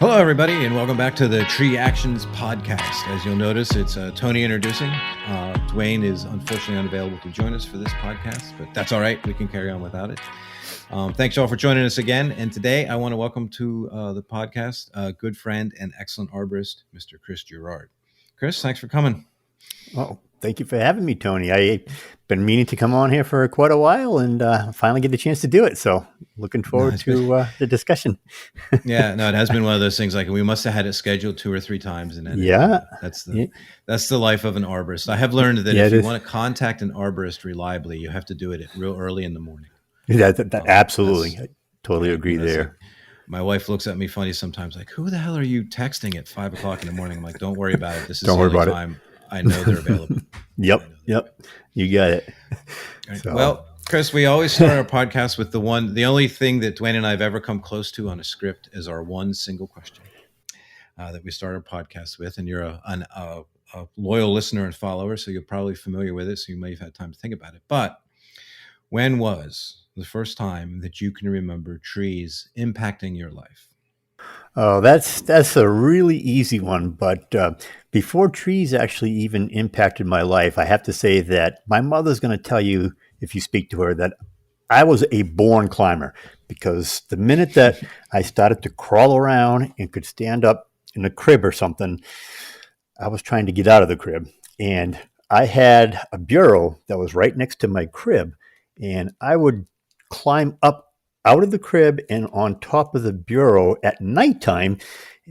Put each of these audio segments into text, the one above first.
Hello, everybody, and welcome back to the Tree Actions podcast. As you'll notice, it's Tony introducing. Dwayne is unfortunately unavailable to join us for this podcast, but that's all right. We can carry on without it. Thanks, all, for joining us again. And today, I want to welcome to the podcast a good friend and excellent arborist, Mr. Chris Girard. Chris, thanks for coming. Well, thank you for having me, Tony. I've been meaning to come on here for quite a while and finally get the chance to do it. So looking forward to the discussion. Yeah, no, it has been one of those things like we must have had it scheduled 2 or 3 times. And then that's the life of an arborist. I have learned that if you want to contact an arborist reliably, you have to do it real early in the morning. Absolutely. I totally agree there. Like, my wife looks at me funny sometimes, like, who the hell are you texting at 5 o'clock in the morning? I'm like, don't worry about it. This is the only time I know they're available. Yep. You got it. Right. So. Well, Chris, we always start our podcast with the only thing that Dwayne and I have ever come close to on a script is our one single question that we start our podcast with. And you're a loyal listener and follower, so you're probably familiar with it. So you may have had time to think about it. But when was the first time that you can remember trees impacting your life? Oh, that's a really easy one. But before trees actually even impacted my life, I have to say that my mother's going to tell you, if you speak to her, that I was a born climber, because the minute that I started to crawl around and could stand up in a crib or something, I was trying to get out of the crib. And I had a bureau that was right next to my crib, and I would climb up out of the crib and on top of the bureau at nighttime.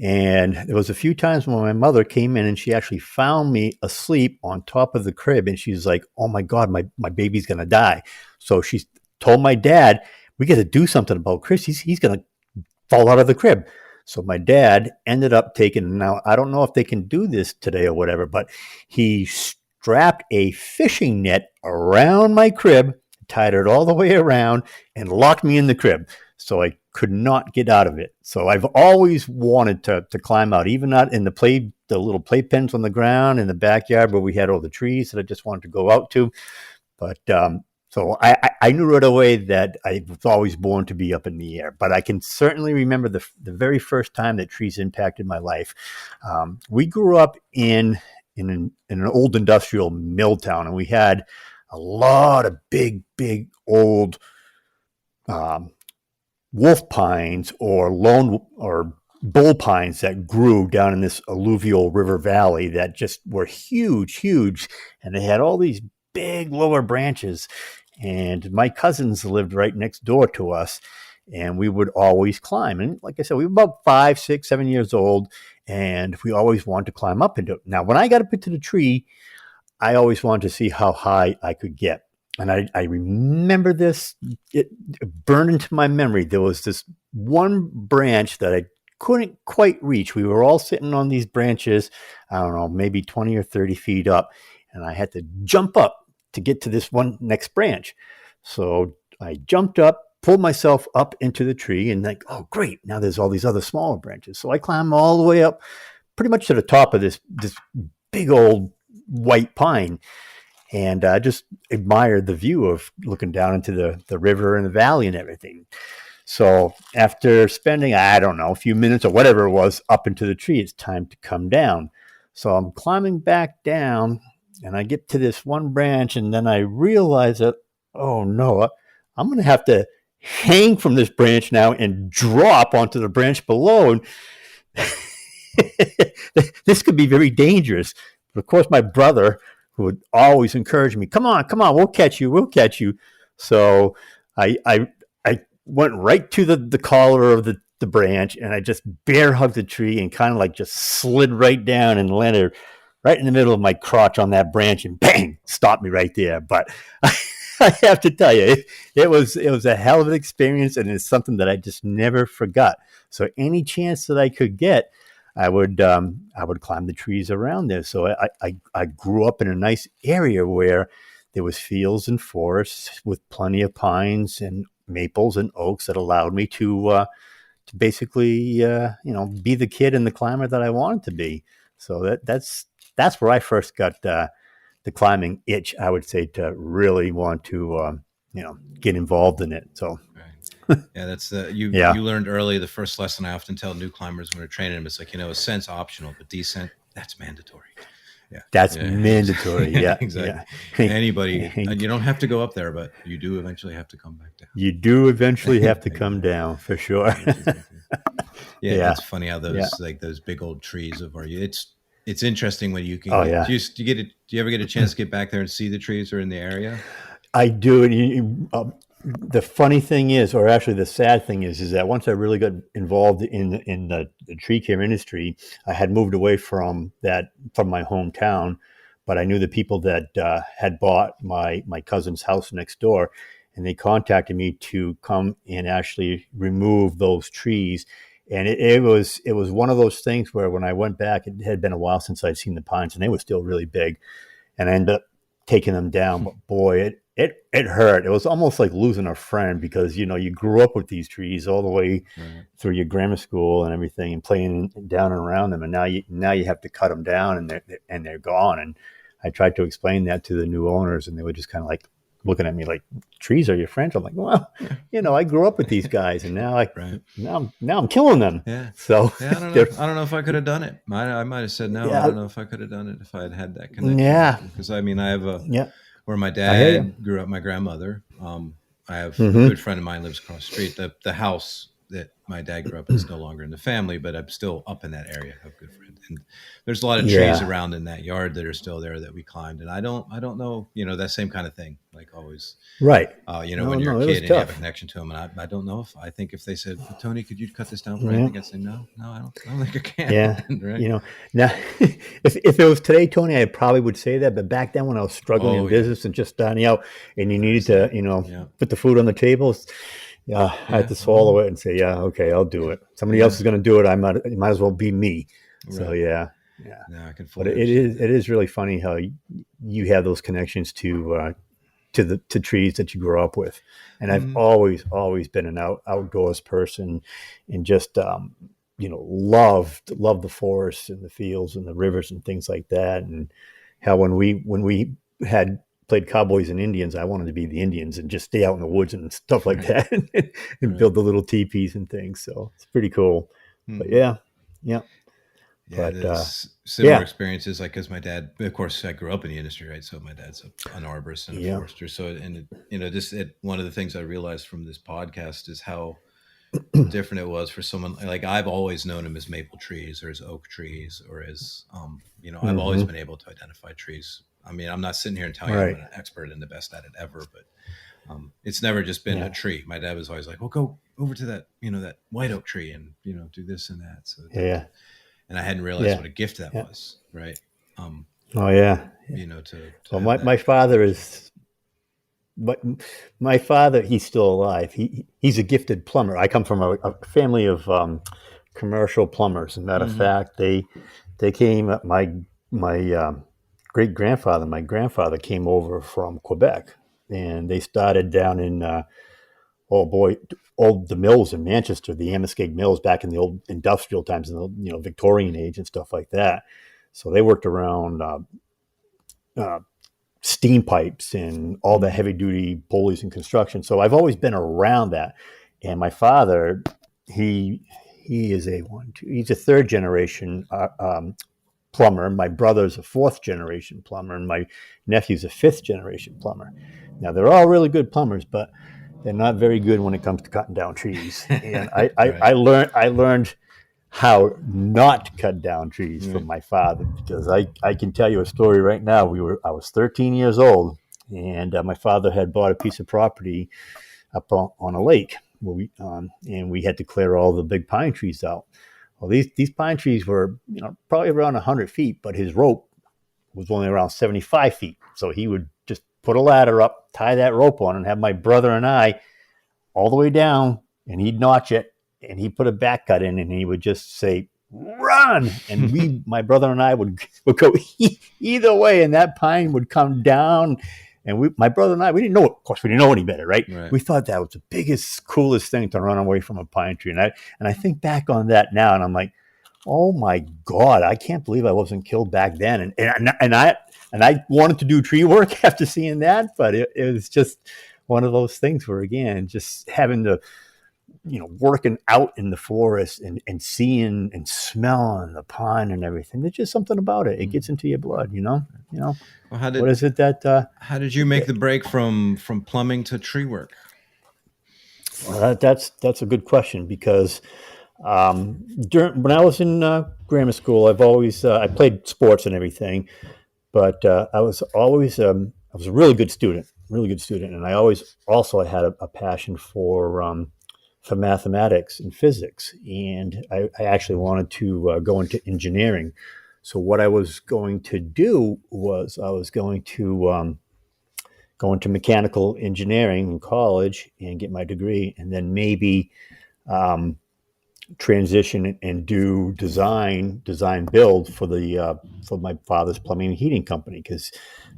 And there was a few times when my mother came in and she actually found me asleep on top of the crib. And she's like, oh my God, my baby's going to die. So she told my dad, we got to do something about Chris. He's going to fall out of the crib. So my dad ended up taking, now I don't know if they can do this today or whatever, but he strapped a fishing net around my crib, tied it all the way around, and locked me in the crib. So I could not get out of it. So I've always wanted to climb out, even not in the little playpens on the ground in the backyard where we had all the trees that I just wanted to go out to. But so I knew right away that I was always born to be up in the air. But I can certainly remember the very first time that trees impacted my life. We grew up in an old industrial mill town, and we had a lot of big old wolf pines or bull pines that grew down in this alluvial river valley that just were huge. And they had all these big lower branches. And my cousins lived right next door to us, and we would always climb. And like I said, we were about 5, 6, 7 years old, and we always wanted to climb up into it. Now, when I got up into the tree, I always wanted to see how high I could get. And I remember this, it burned into my memory. There was this one branch that I couldn't quite reach. We were all sitting on these branches, I don't know, maybe 20 or 30 feet up. And I had to jump up to get to this one next branch. So I jumped up, pulled myself up into the tree, and like, oh, great. Now there's all these other smaller branches. So I climbed all the way up pretty much to the top of this big old white pine, and just admired the view of looking down into the river and the valley and everything. So after spending, I don't know, a few minutes or whatever it was up into the tree, it's time to come down. So I'm climbing back down, and I get to this one branch, and then I realize that, oh no, I'm going to have to hang from this branch now and drop onto the branch below. And this could be very dangerous. But of course, my brother, who would always encourage me, come on, we'll catch you. So I went right to the collar of the branch, and I just bear hugged the tree and kind of like just slid right down and landed right in the middle of my crotch on that branch, and bang, stopped me right there. But I have to tell you, it was a hell of an experience, and it's something that I just never forgot. So any chance that I could get, I would climb the trees around there. So I grew up in a nice area where there was fields and forests with plenty of pines and maples and oaks that allowed me to basically be the kid and the climber that I wanted to be. So that's where I first got the climbing itch, I would say, to really want to get involved in it. So Yeah, that's you Yeah, learned early. The first lesson I often tell new climbers when we're training them, it's like, ascent's optional, but descent, that's mandatory. Yeah. that's Yeah. mandatory. Yeah, Exactly. yeah. Anybody, you don't have to go up there, but you do eventually have to come back You do eventually down. have to come Exactly. down for sure. Exactly. Yeah, Yeah, it's funny how yeah. those big old trees of our it's interesting when you can Oh get yeah, do you ever get a chance to get back there and see the trees or in the area? I do. And the funny thing is, or actually the sad thing is that once I really got involved in the tree care industry, I had moved away from my hometown, but I knew the people that had bought my cousin's house next door, and they contacted me to come and actually remove those trees. And it was one of those things where when I went back, it had been a while since I'd seen the pines, and they were still really big, and I ended up taking them down. But boy, it hurt. It was almost like losing a friend because you grew up with these trees all the way Right. through your grammar school and everything, and playing down and around them, and now you have to cut them down, and they're gone. And I tried to explain that to the new owners, and they were just kind of like looking at me like, trees are your friends? I'm like, well, I grew up with these guys, and now Right. now I'm killing them. Yeah. So Yeah, I don't know if I could have done it. I might have said no. I yeah, don't know if I could have done it if I had had that connection. yeah, Because I mean, I have yeah. where my I hear you. dad grew up, my grandmother. I have a Hmm. good friend of mine lives across the street. The house that my dad grew up in is no longer in the family, but I'm still up in that area. I have good friends, and there's a lot of trees Yeah, around in that yard that are still there that we climbed. And I don't know, that same kind of thing. Like always, right. when you're a No, it was kid and you have a tough. connection to them, and I don't know if they said, Tony, could you cut this down for me? I Yeah. think I'd say no, I don't think I can. Yeah, Right? now if it was today, Tony, I probably would say that. But back then, when I was struggling in Oh yeah, business and just starting out, and you very needed to, sad. Yeah, put the food on the table, yeah, I had yeah. to swallow Oh it and say, yeah, okay, I'll do it. Somebody else yeah. is going to do it. It might as well be me. So Right. yeah, yeah. No, I can But fully understand it that. is really funny how you have those connections to trees that you grew up with. And I've Mm, always been an outdoors person, and just loved the forests and the fields and the rivers and things like that. And how when we had played cowboys and Indians, I wanted to be the Indians and just stay out in the woods and stuff like right. that, and Right. build the little teepees and things. So it's pretty cool. But Hmm. yeah, yeah. Yeah, But there's similar yeah, experiences. Like, because my dad, of course, I grew up in the industry, right? So my dad's an arborist and a yeah. forester. So, one of the things I realized from this podcast is how different it was for someone like I've always known him as maple trees or as oak trees or as I've always Hmm. been able to identify trees. I mean, I'm not sitting here and telling you I'm Right. an expert and the best at it ever, but it's never just been a Yeah. tree. My dad was always like, "Well, go over to that that white oak tree and do this and that." So Yeah. and I hadn't realized Yeah. what a gift that Yeah. was, right? Um, Oh yeah. to Well, have my that father connection. is, but my father, he's still alive. He's a gifted plumber. I come from a family of commercial plumbers. As a matter of Hmm. fact, they came. My great grandfather, my grandfather came over from Quebec, and they started down in oh boy, the mills in Manchester, the Amoskeag mills back in the old industrial times, in the Victorian age and stuff like that. So they worked around uh, steam pipes and all the Hmm. heavy duty pulleys and construction. So I've always been around that. And my father, he is he's a third generation plumber. My brother's a fourth generation plumber, and my nephew's a fifth generation plumber. Now they're all really good plumbers, but they're not very good when it comes to cutting down trees. And Right. I learned how not to cut down trees from Right. my father, because I can tell you a story right now. I was 13 years old, and my father had bought a piece of property up on a lake where and we had to clear all the big pine trees out. Well, these pine trees were probably around 100 feet, but his rope was only around 75 feet. So he would just put a ladder up, tie that rope on, and have my brother and I all the way down, and he'd notch it, and he'd put a back cut in, and he would just say, "Run!" And my brother and I would go either way, and that pine would come down. And my brother and I, we didn't know, of course, we didn't know any better, right? Right. We thought that was the biggest, coolest thing to run away from a pine tree. And I think back on that now, and I'm like, oh my God, I can't believe I wasn't killed back then. And I wanted to do tree work after seeing that, but it was just one of those things where, again, just having to, working out in the forest and seeing and smelling the pine and everything. There's just something about it. It gets into your blood, Well, what is it that, how did you make the break from plumbing to tree work? that's a good question, because when I was in grammar school, I've always I played sports and everything, but I was always I was a really good student, and I always also had a passion for mathematics and physics, and I actually wanted to go into engineering. So what I was going to do was I was going to go into mechanical engineering in college and get my degree, and then maybe um, transition and do design build for my father's plumbing and heating company, because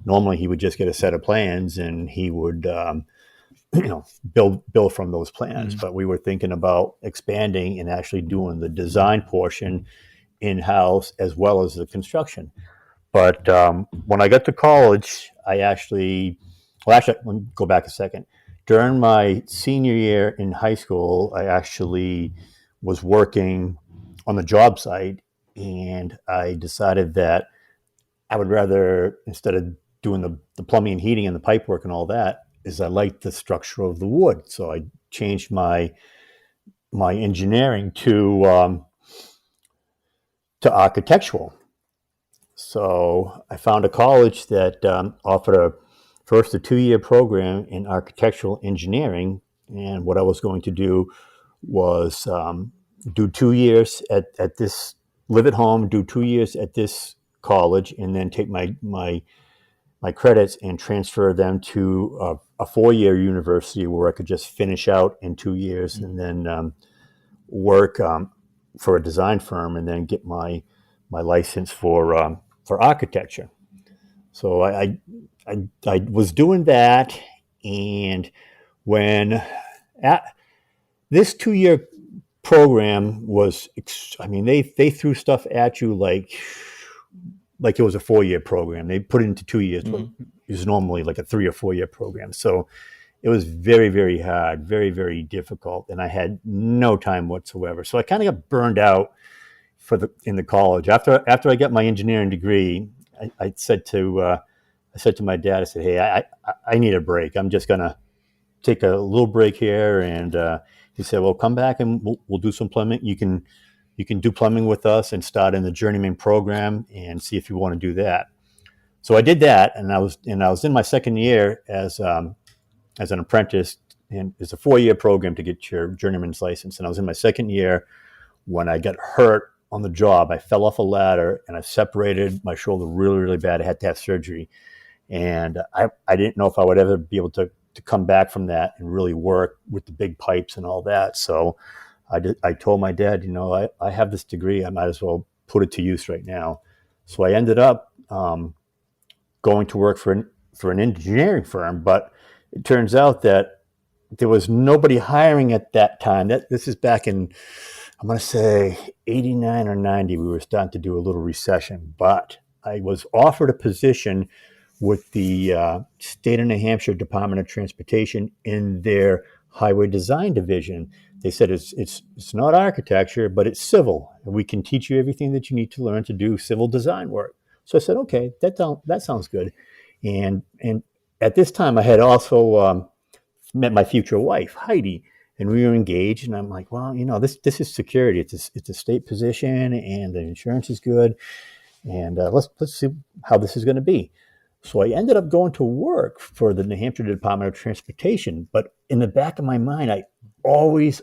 normally he would just get a set of plans and he would build from those plans. But we were thinking about expanding and actually doing the design portion in-house as well as the construction. But when I got to college, let me go back a second. During my senior year in high school, I actually was working on the job site, and I decided that I would rather, instead of doing the plumbing and heating and the pipe work and all that, is I liked the structure of the wood. So I changed my engineering to architectural. So I found a college that offered a 2-year program in architectural engineering, and what I was going to do was do 2 years at this, live at home, do 2 years at this college, and then take my credits and transfer them to a 4-year university where I could just finish out in 2 years and then work for a design firm and then get my license for architecture. So I was doing that, and when this 2-year program was, I mean, they threw stuff at you like it was a 4-year program. They put it into 2 years. Mm-hmm. It was normally like a 3 or 4-year program. So it was very, very hard, very, very difficult, and I had no time whatsoever. So I kind of got burned out in the college. After I got my engineering degree, I said to my dad, I said, "Hey, I need a break. I'm just gonna take a little break here." And he said, "Well, come back and we'll do some plumbing. You can do plumbing with us and start in the journeyman program and see if you want to do that." So I did that, and I was in my second year as an apprentice, and it's a 4-year program to get your journeyman's license. And I was in my second year when I got hurt on the job. I fell off a ladder and I separated my shoulder really, really bad. I had to have surgery, and I didn't know if I would ever be able to come back from that and really work with the big pipes and all that. So I told my dad, I have this degree. I might as well put it to use right now. So I ended up going to work for an engineering firm, but it turns out that there was nobody hiring at that time. This is back in, I'm going to say 89 or 90. We were starting to do a little recession, but I was offered a position with the state of New Hampshire Department of Transportation in their highway design division. They said it's not architecture, but it's civil. We can teach you everything that you need to learn to do civil design work. So I said, okay, that sounds good. And at this time, I had also met my future wife, Heidi, and we were engaged. And I'm like, well, this is security. It's a state position, and the insurance is good. And let's see how this is going to be. So I ended up going to work for the New Hampshire Department of Transportation. But in the back of my mind, I always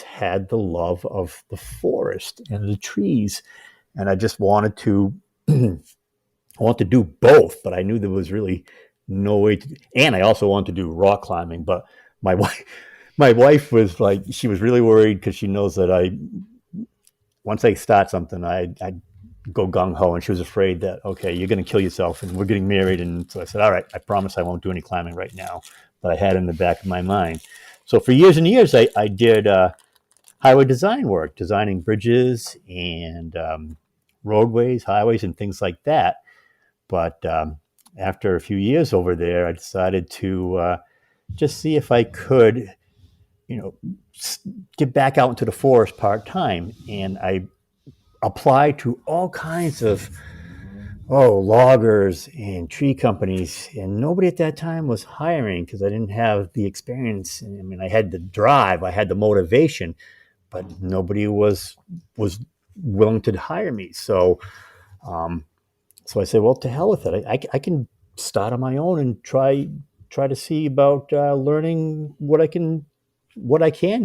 had the love of the forest and the trees. And I just wanted to do both, but I knew there was really no way to. And I also wanted to do rock climbing. But my wife was like, she was really worried because she knows that once I start something, I go gung-ho, and she was afraid that, okay, you're going to kill yourself and we're getting married. And so I said, all right, I promise I won't do any climbing right now. But I had it in the back of my mind. So for years and years, I did highway design work, designing bridges and roadways, highways, and things like that. But after a few years over there, I decided to just see if I could, get back out into the forest part time. And I applied to all kinds of loggers and tree companies, and nobody at that time was hiring because I didn't have the experience. I mean, I had the drive, I had the motivation, but nobody was willing to hire me. So I said, well, to hell with it. I can start on my own and try to see about learning what I can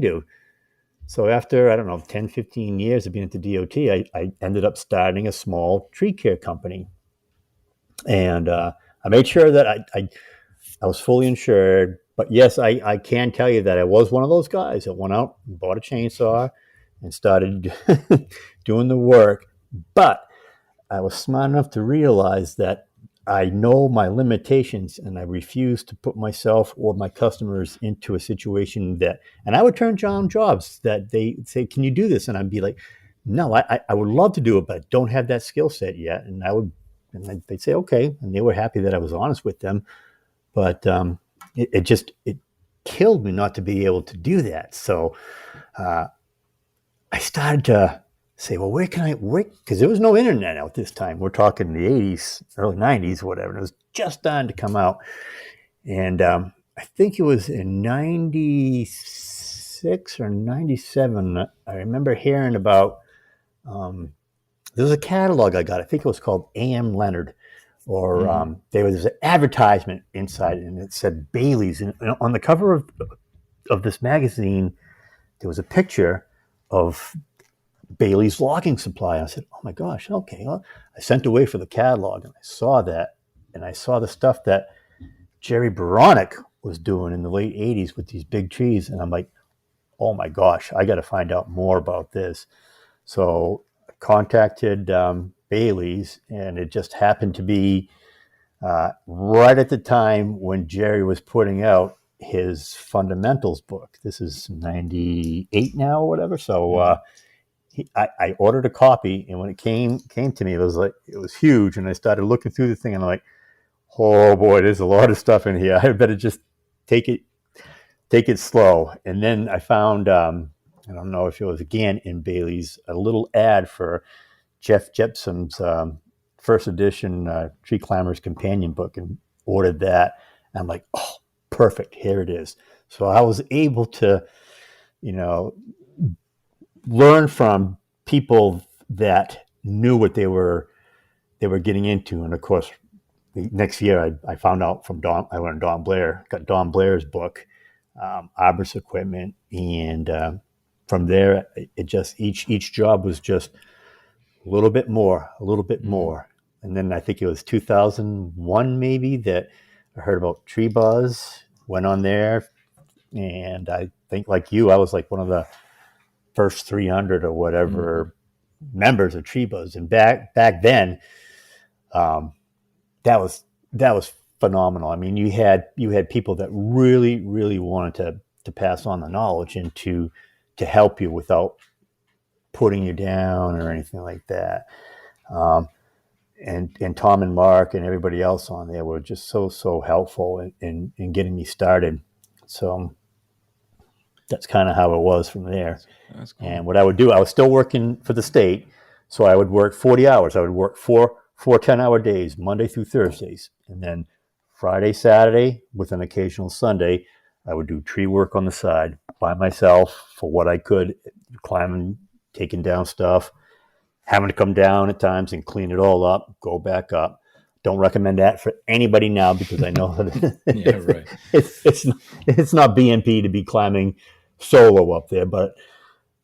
do. So after, I don't know, 10, 15 years of being at the DOT, I ended up starting a small tree care company. And I made sure that I was fully insured. But yes, I can tell you that I was one of those guys that went out and bought a chainsaw and started doing the work. But I was smart enough to realize that I know my limitations, and I refuse to put myself or my customers into a situation and I would turn down jobs that they say, can you do this? And I'd be like, no, I would love to do it, but I don't have that skill set yet. And they'd say, okay. And they were happy that I was honest with them. But it killed me not to be able to do that. So I started to say, well, where can I work? Because there was no internet out this time. We're talking the 80s, early 90s, whatever. It was just starting to come out. And I think it was in 96 or 97. I remember hearing about, there was a catalog I got. I think it was called A.M. Leonard. Or there was an advertisement inside, and it said Bailey's. And on the cover of this magazine, there was a picture of Bailey's logging supply. And I said, oh my gosh, okay. Well, I sent away for the catalog, and I saw that, and I saw the stuff that Jerry Baronic was doing in the late 80s with these big trees. And I'm like, oh my gosh, I got to find out more about this. So I contacted Bailey's, and it just happened to be right at the time when Jerry was putting out his fundamentals book. This is 98 now or whatever. So I ordered a copy, and when it came to me, it was huge. And I started looking through the thing, and I'm like, oh boy, there's a lot of stuff in here. I better just take it slow. And then I found, I don't know if it was again in Bailey's, a little ad for Jeff Jepson's first edition Tree Climbers Companion book, and ordered that. And I'm like, oh, perfect. Here it is. So I was able to, learn from people that knew what they were getting into. And of course, the next year I found out from I learned Don Blair, got Don Blair's book, Arborist Equipment. And from there, it just, each job was just a little bit more. And then I think it was 2001 maybe that I heard about Tree Buzz, went on there. And I think like you, I was like one of the first 300 or whatever members of Tree Buzz. And back then, that was phenomenal. I mean, you had people that really, really wanted to pass on the knowledge and to help you without putting you down or anything like that. And Tom and Mark and everybody else on there were just so helpful in getting me started. So that's kind of how it was from there. That's cool. And what I would do, I was still working for the state, so I would work 40 hours. I would work four 10-hour days, Monday through Thursdays. And then Friday, Saturday, with an occasional Sunday, I would do tree work on the side by myself for what I could, climbing, taking down stuff, having to come down at times and clean it all up, go back up. Don't recommend that for anybody now, because I know that it's not BMP to be climbing solo up there, but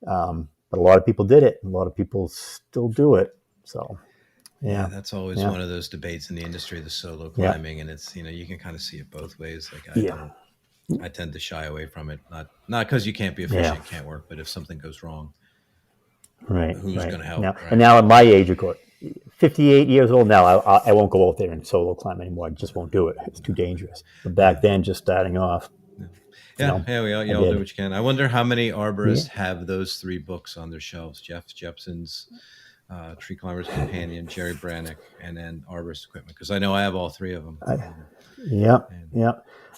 a lot of people did it. A lot of people still do it. So, yeah, that's always one of those debates in the industry, the solo climbing, and it's, you can kind of see it both ways. Like I tend to shy away from it, not because you can't be efficient, can't work, but if something goes wrong, who's going to help? Now, right? And now at my age, of course, 58 years old now, I won't go out there and solo climb anymore. I just won't do it. It's too dangerous. But back then, just starting off. We all do what you can. I wonder how many arborists have those 3 books on their shelves. Jeff Jepson's Tree Climber's Companion, Jerry Brannick, and then Arborist Equipment, because I know I have all three of them. Yeah, And yeah.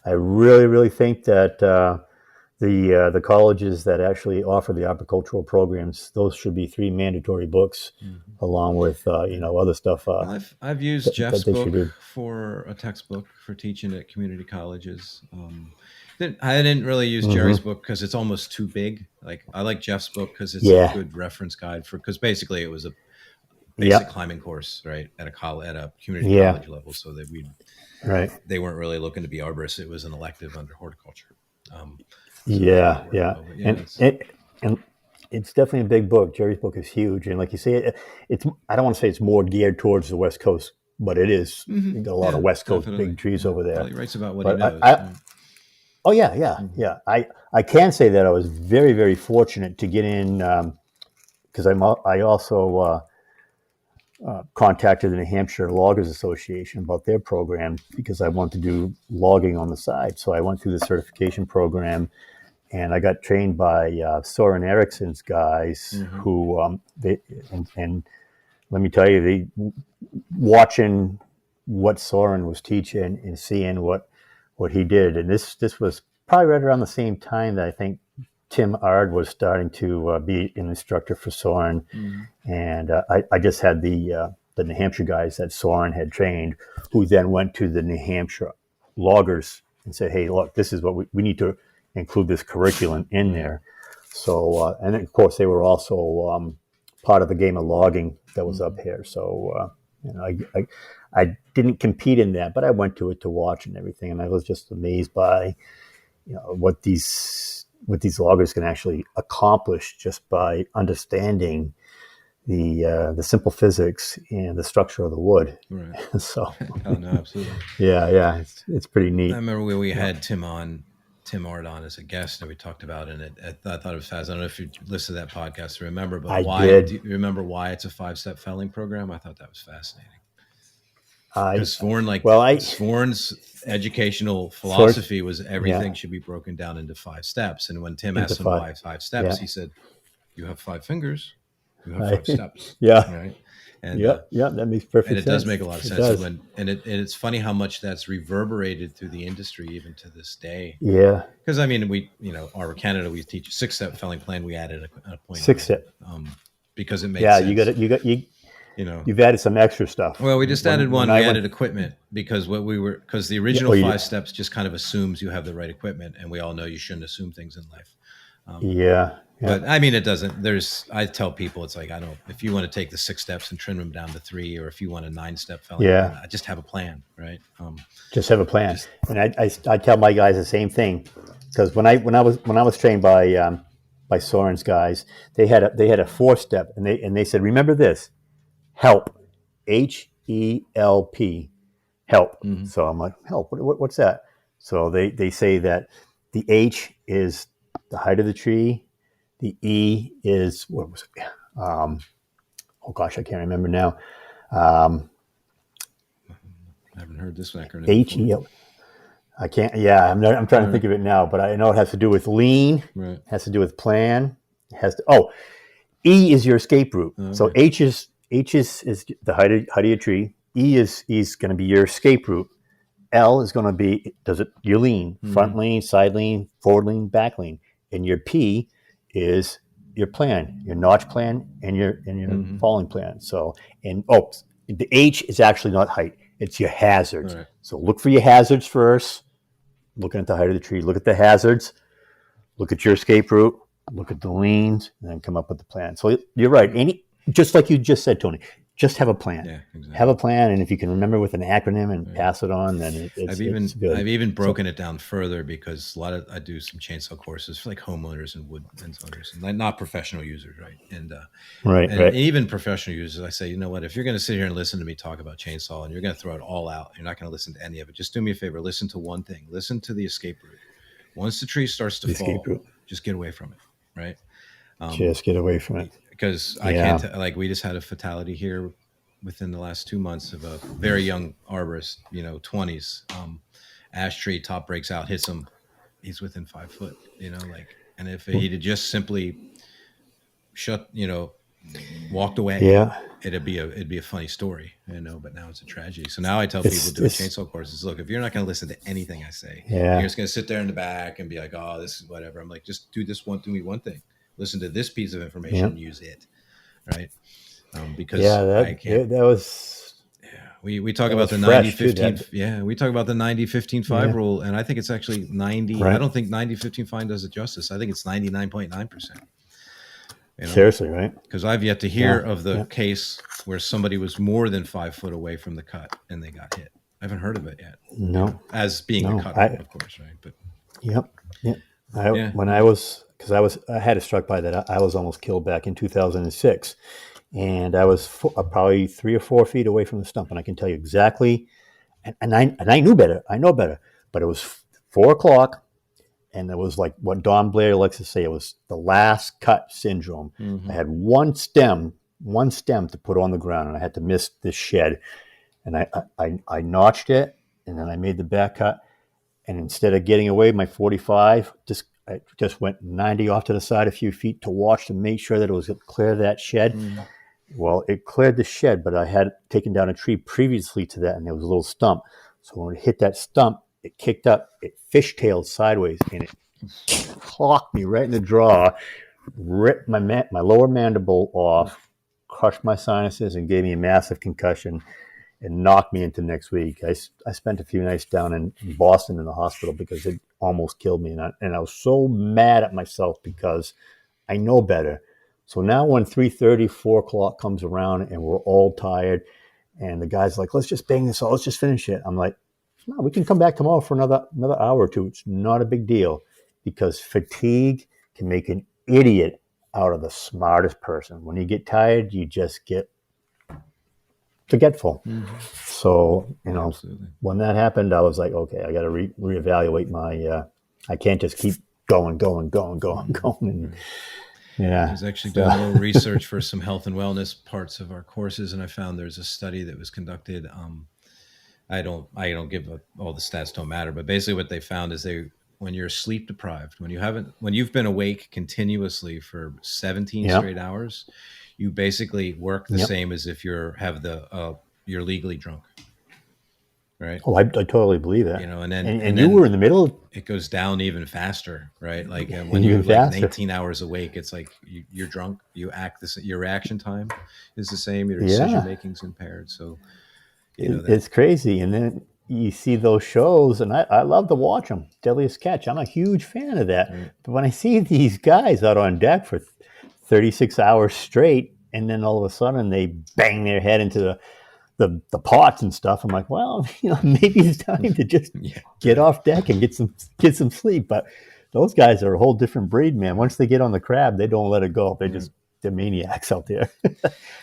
I really, really think that the colleges that actually offer the agricultural programs, those should be three mandatory books, along with other stuff well, I've used Jeff's that they should book do. for a textbook for teaching at community colleges. I didn't really use Jerry's Hmm. book because it's almost too big. Like I like Jeff's book because it's a Yeah, good reference guide for, because basically it was a basic yeah, climbing course, right, at a community yeah. college level, so that Right. they weren't really looking to be arborists. It was an elective under horticulture. So it really Yeah, worked yeah, well. But yeah, and and it's definitely a big book. Jerry's book is huge, and like you say, it's I don't want to say it's more geared towards the West Coast, but it is. You got a lot yeah, of West Coast big definitely. trees Yeah. over Well, there. he writes about what he But knows. I Right? oh yeah, yeah, yeah. I can say that I was very, very fortunate to get in because I also contacted the New Hampshire Loggers Association about their program because I wanted to do logging on the side. So I went through the certification program, and I got trained by Soren Eriksson's guys, who they and let me tell you, they watching what Soren was teaching and seeing what he did, and this was probably right around the same time that I think Tim Ard was starting to be an instructor for Soren, and I just had the New Hampshire guys that Soren had trained, who then went to the New Hampshire loggers and said, "Hey, look, this is what we need to include this curriculum in there." So, and then, of course, they were also part of the game of logging that was up here. So, I didn't compete in that, but I went to it to watch and everything, and I was just amazed by what these loggers can actually accomplish just by understanding the simple physics and the structure of the wood. Right. So, Oh no, absolutely. yeah, it's pretty I neat. remember when we had Tim Ard on as a guest, and we talked about it. And I thought it was fast. I don't know if you listened to that podcast or remember, but I why? Do did. you remember why it's a 5-step felling program? I thought that was fascinating I because well, I Svorn's educational sort philosophy was yeah everything should be broken down into 5 steps. And when Tim into asked him five. why 5 steps, Yeah, he said, "You have 5 fingers, you have I, 5 steps." yeah, Right. And yeah. That makes and perfect it does sense. make a lot of It sense. And does. it's funny how much that's reverberated through the industry even to this day. Yeah, Because I mean, our Canada, we teach a 6-step felling plan. We added a point six again, it. because it made Yeah, you got sense. it. You know, You've added some extra stuff. well, we just added When one. I We went, added equipment because because the yeah, original oh, you 5 steps just kind of assumes you have the right equipment, and we all know you shouldn't assume things in life. yeah, yeah, But I mean, it doesn't. I tell people it's like, I don't. If you want to take the 6 steps and trim them down to 3, or if you want a 9-step felling yeah. plan, I just have a plan, right? Just have a plan. Just And I tell my guys the same thing because when I was trained by Soren's guys, they had a 4-step, and they said, remember this: help, HELP, help. mhm. So I'm like, help. What's that? So they say that the H is the height of the tree, the E is what was it? Oh gosh, I can't remember now. Um, I haven't heard this acronym H before. E L. I can't. Yeah, I'm trying to think of it now, but I know it has to do with lean. Right. Has to do with plan. It has to. Oh, E is your escape route. So Okay. H is the height of your tree. E is going to be your escape route. L is going to be your lean, front lean, side lean, forward lean, back lean, and your P is your plan, your notch plan, and your falling plan. So the H is actually not height; it's your hazards. Right. So look for your hazards first. Looking at the height of the tree, look at the hazards, look at your escape route, look at the leans, and then come up with the plan. So you're right. Just like you just said, Tony, just have a plan. Yeah, exactly. Have a plan, and if you can remember with an acronym and pass it on, then it's good. I've even broken it down further because I do some chainsaw courses for like homeowners and woodlands owners, and not professional users, right? And Right. even professional users, I say, you know what? If you're going to sit here and listen to me talk about chainsaw and you're going to throw it all out, you're not going to listen to any of it. Just do me a favor. Listen to one thing. Listen to the escape route. Once the tree starts to fall, just get away from it, right? Just get away from it. Because I can't, like, we just had a fatality here within the last 2 months of a very young arborist, 20s. Ash tree, top breaks out, hits him. He's within 5 foot, and if he'd just simply walked away, Yeah. it'd be a funny story, but now it's a tragedy. So now I tell people It's doing it's chainsaw courses, look, if you're not going to listen to anything I say, and you're yeah. just going to sit there in the back and be like, oh, this is whatever. I'm like, just do me one thing. Listen to this piece of information Yeah. and use it. Right. Because Yeah, I can't. that was Yeah. We talk that about was the 90 fresh too. 15. That Yeah. We talk about the 90 15 5 yeah. rule. And I think it's actually 90. I Right. don't think 90 15 5 does it justice. I think it's 99.9%. Seriously, right? Because I've yet to hear Yeah. of the Yeah. case where somebody was more than 5 foot away from the cut and they got hit. I haven't heard of it yet. No. As being the No. cutter, of course, right? But Yep. Yep. yeah, When I was, because I had it struck by that, I was almost killed back in 2006, and I was probably 3 or 4 feet away from the stump, and I can tell you exactly. And I knew better. I know better, but it was 4 o'clock, and it was like what Don Blair likes to say. It was the last cut syndrome. I had one stem to put on the ground, and I had to miss this shed, and I notched it, and then I made the back cut. And instead of getting away, my 45 I just went 90 off to the side a few feet to watch to make sure that it was clear of that shed. Well, it cleared the shed, but I had taken down a tree previously to that, and there was a little stump. So when it hit that stump, it kicked up, it fishtailed sideways, and it clocked me right in the jaw, ripped my lower mandible off, crushed my sinuses, and gave me a massive concussion. And knocked me into next week. I spent a few nights down in Boston in the hospital because it almost killed me. And I was so mad at myself because I know better. So now when 3:30, 4 o'clock comes around and we're all tired and the guy's like, let's just bang this out. Let's just finish it. I'm like, no, we can come back tomorrow for another hour or two. It's not a big deal because fatigue can make an idiot out of the smartest person. When you get tired, you just get forgetful. So, absolutely. when that happened, I was like, okay, I got to reevaluate my, I can't just keep going. And, yeah. I was actually doing a little research for some health and wellness parts of our courses, and I found there's a study that was conducted. I don't give all the stats don't matter, but basically what they found is when you're sleep deprived, when you've been awake continuously for 17 straight hours, you basically work the same as if you're legally drunk, right? Oh, I totally believe that. And then and you were in the middle. It goes down even faster, right? Like when you're like 19 hours awake, it's like you're drunk. You act your reaction time is the same. Your decision making's impaired. So it's crazy. And then you see those shows, and I love to watch them. Deadliest Catch. I'm a huge fan of that. Right. But when I see these guys out on deck for 36 hours straight, and then all of a sudden they bang their head into the pots and stuff, I'm like, well, maybe it's time to just get off deck and get some sleep. But those guys are a whole different breed, man. Once they get on the crab, they don't let it go. They're maniacs out there.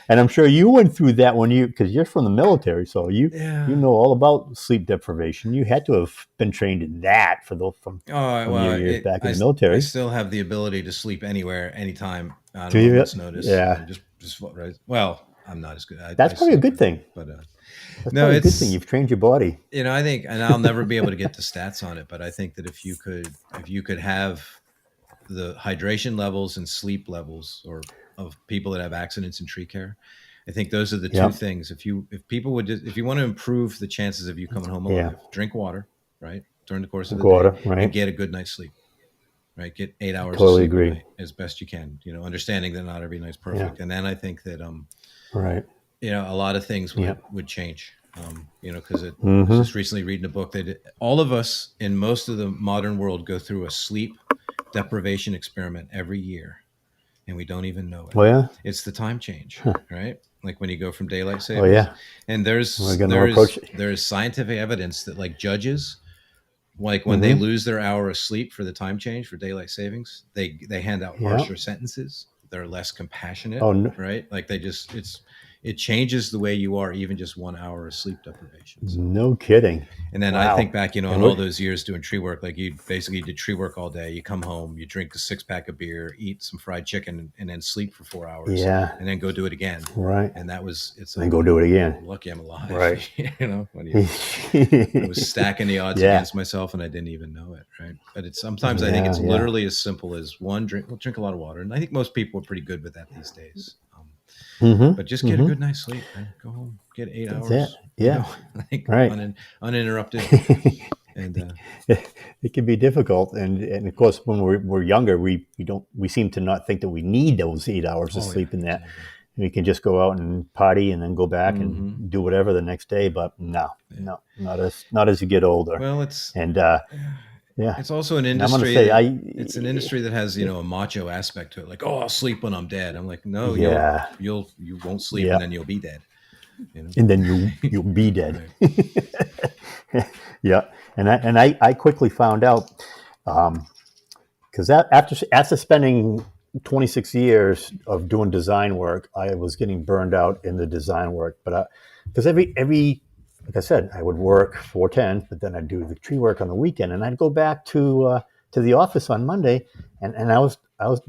And I'm sure you went through that because you're from the military, so you know all about sleep deprivation. You had to have been trained in that from your years back in the military. I still have the ability to sleep anywhere, anytime. I don't know what's noticed. Yeah. Just right. Well, I'm not as good. That's probably a good thing. But it's a good thing. You've trained your body. I think, and I'll never be able to get the stats on it, but I think that if you could have the hydration levels and sleep levels of people that have accidents in tree care, I think those are the two things. If you want to improve the chances of you coming home alive, drink water, right, during the course of the day, and get a good night's sleep. Right, get 8 hours of sleep a night as best you can. Understanding that not every night's perfect, and then I think that a lot of things would change. Because I was just recently reading a book that all of us in most of the modern world go through a sleep deprivation experiment every year, and we don't even know it. Oh yeah, it's the time change, right? Like when you go from daylight savings. Oh yeah, and there's scientific evidence that like judges. Like when they lose their hour of sleep for the time change for daylight savings, they hand out harsher sentences. They're less compassionate, right? Like it changes the way you are, even just 1 hour of sleep deprivation. So. No kidding. And then I think back, on all those years doing tree work, like you basically did tree work all day. You come home, you drink a 6-pack of beer, eat some fried chicken, and then sleep for 4 hours. Yeah. And then go do it again. Right. And it's like, and go do it again. I'm lucky I'm alive. Right. When I was stacking the odds against myself and I didn't even know it. Right. But sometimes I think it's literally as simple as drink a lot of water. And I think most people are pretty good with that these days. But just get a good night's sleep, man. Go home, get 8 That's it. hours. Yeah. Like Right. uninterrupted. And it can be difficult, and of course, when we're younger, we seem to not think that we need those 8 hours of sleep in that. Exactly. We can just go out and party and then go back and do whatever the next day. But no, not as you get older. Well, it's yeah. also an And I'm industry. gonna say It's an industry that has a macho aspect to it. Like, oh, I'll sleep when I'm dead. I'm like, no, Yeah. you won't sleep, and then you'll be dead. And then you'll be dead. Yeah, and I quickly found out because after spending 26 years of doing design work, I was getting burned out in the design work. But because every like I said, I would work 4/10, but then I'd do the tree work on the weekend, and I'd go back to the office on Monday, and I was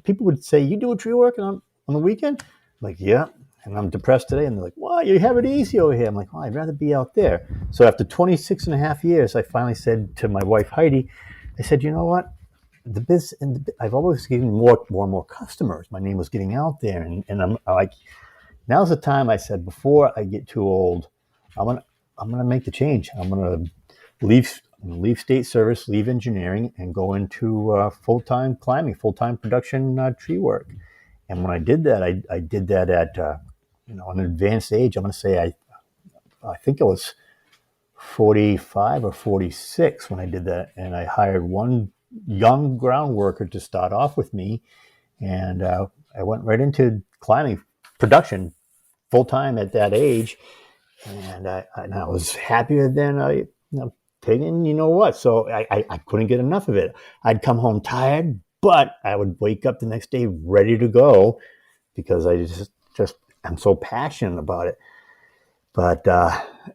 people would say, "You do tree work on the weekend?" I'm like, yeah. And I'm depressed today. And they're like, wow, you have it easy over here. I'm like, oh, I'd rather be out there. So after 26 and a half years, I finally said to my wife, Heidi, I said, you know what? I've always given more and more customers. My name was getting out there. And I'm like, now's the time, I said, before I get too old, I'm gonna make the change. I'm gonna leave state service, leave engineering, and go into full-time climbing, full-time production tree work. And when I did that, I did that at an advanced age. I'm going to say I think it was 45 or 46 when I did that, and I hired one young ground worker to start off with me, and I went right into climbing production full time at that age, and I was happier than I taking. You know what? So I couldn't get enough of it. I'd come home tired, but I would wake up the next day ready to go because I just I'm so passionate about it. But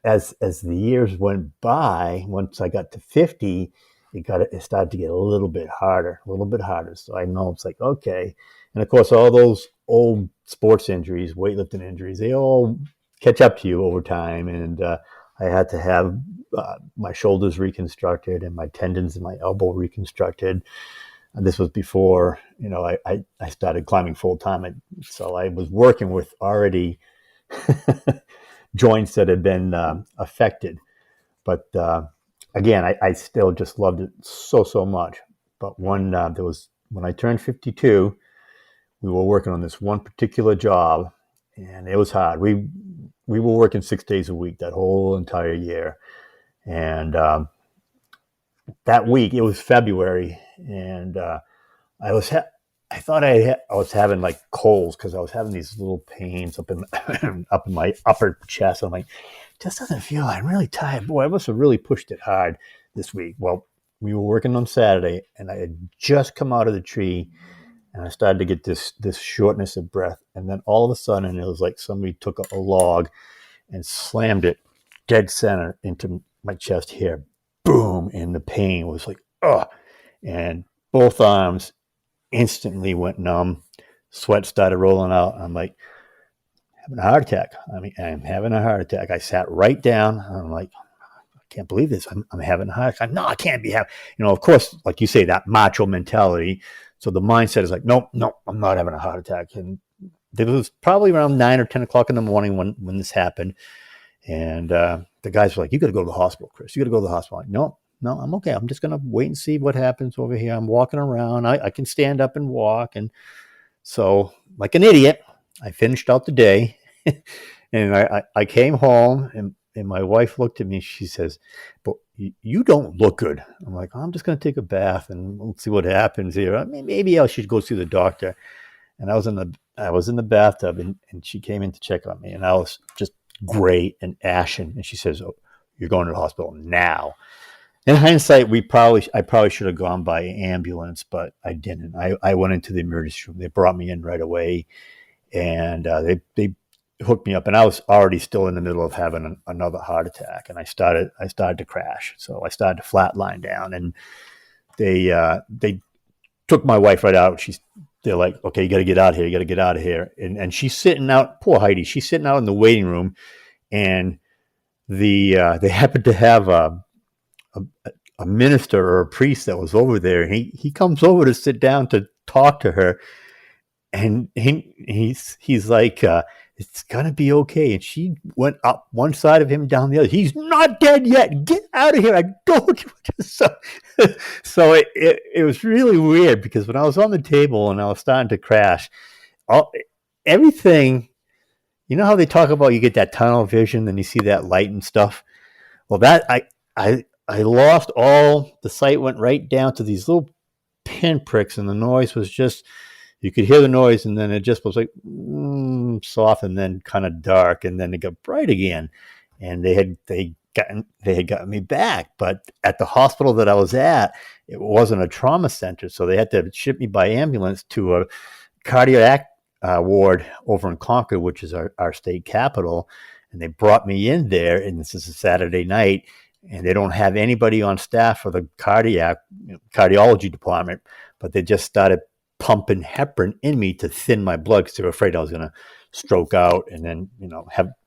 as the years went by, once I got to 50, it started to get a little bit harder. So I know it's like, okay. And of course, all those old sports injuries, weightlifting injuries, they all catch up to you over time. And I had to have my shoulders reconstructed and my tendons in my elbow reconstructed. And this was before, I started climbing full time. So I was working with already joints that had been affected. But again, I still just loved it so much. But when I turned 52, we were working on this one particular job, and it was hard. We were working 6 days a week that whole entire year. And that week, it was February, and I was having like colds because I was having these little pains up in my upper chest. I'm like, just doesn't feel. I'm really tired. Boy, I must have really pushed it hard this week. Well, we were working on Saturday, and I had just come out of the tree, and I started to get this shortness of breath. And then all of a sudden, it was like somebody took a log and slammed it dead center into my chest here. Boom! And the pain was like, oh, and both arms instantly went numb. Sweat started rolling out. I'm like, having a heart attack. I'm having a heart attack. I sat right down. I'm like, I can't believe this. I'm having a heart attack. No, I can't be having. Of course, like you say, that macho mentality. So the mindset is like, nope, I'm not having a heart attack. And it was probably around 9 or 10 o'clock in the morning when this happened. And the guys were like, you got to go to the hospital, Chris. You got to go to the hospital. I'm like, no, I'm okay. I'm just going to wait and see what happens over here. I'm walking around. I can stand up and walk. And so, like an idiot, I finished out the day. And I came home, and my wife looked at me. She says, but you don't look good. I'm like, I'm just going to take a bath and we'll see what happens here. I mean, maybe I should go see the doctor. And I was in the bathtub, and she came in to check on me. And I was just gray and ashen. And she says, oh, you're going to the hospital now. In hindsight, I probably should have gone by ambulance, but I didn't. I went into the emergency room. They brought me in right away, and they hooked me up. And I was already still in the middle of having another heart attack, and I started to crash. So I started to flatline down, and they took my wife right out. They're like, okay, you got to get out of here. You got to get out of here. And she's sitting out. Poor Heidi. She's sitting out in the waiting room, and they happened to have a minister or a priest that was over there. He comes over to sit down to talk to her, and he's like, it's gonna be okay. And she went up one side of him, down the other. He's not dead yet. Get out of here! I told you. So it was really weird because when I was on the table and I was starting to crash, all everything. You know how they talk about you get that tunnel vision and you see that light and stuff. Well, that I lost all. The sight went right down to these little pinpricks, and the noise was just, you could hear the noise, and then it just was like soft, and then kind of dark, and then it got bright again. And they had gotten me back, but at the hospital that I was at, it wasn't a trauma center, so they had to ship me by ambulance to a cardiac ward over in Concord, which is our state capital. And they brought me in there, and this is a Saturday night, and they don't have anybody on staff for the cardiology department, but they just started pumping heparin in me to thin my blood because they were afraid I was going to stroke out, and then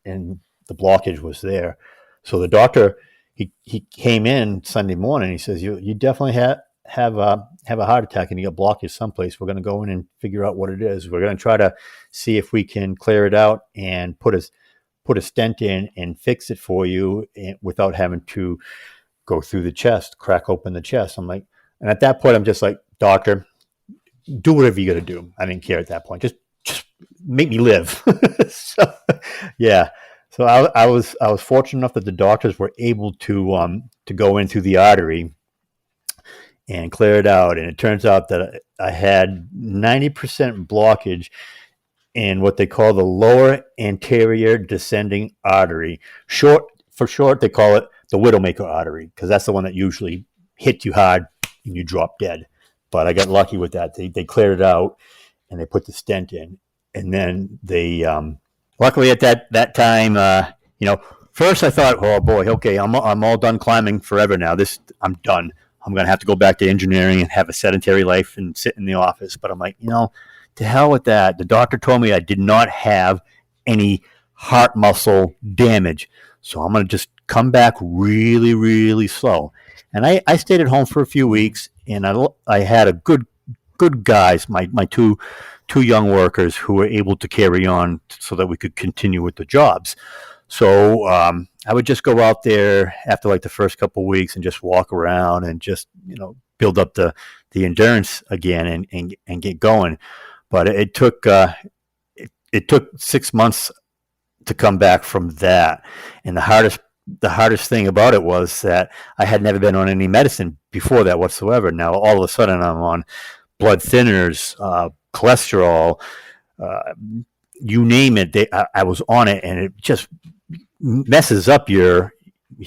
and the blockage was there. So the doctor, he came in Sunday morning. He says, "You definitely have a heart attack, and you got blockage someplace. We're going to go in and figure out what it is. We're going to try to see if we can clear it out and put a stent in and fix it for you without having to go through the chest, crack open the chest." I'm like, and at that point, I'm just like, "Doctor, do whatever you got to do." I didn't care at that point. Just make me live. So, yeah. So I was fortunate enough that the doctors were able to go in through the artery and clear it out. And it turns out that I had 90% blockage in what they call the lower anterior descending artery. For short, they call it the Widowmaker artery, because that's the one that usually hits you hard and you drop dead. But I got lucky with that. They cleared it out and they put the stent in. And then they, luckily at that time, first I thought, oh boy, okay, I'm all done climbing forever now. I'm done. I'm going to have to go back to engineering and have a sedentary life and sit in the office. But I'm like, to hell with that. The doctor told me I did not have any heart muscle damage. So I'm going to just come back really, really slow. And I stayed at home for a few weeks, and I had a good guys, my two young workers who were able to carry on so that we could continue with the jobs. So I would just go out there after like the first couple of weeks and just walk around and just, build up the endurance again and get going. But it took 6 months to come back from that. And the hardest thing about it was that I had never been on any medicine before that whatsoever. Now all of a sudden I'm on blood thinners, cholesterol, you name it. I was on it, and it just messes up your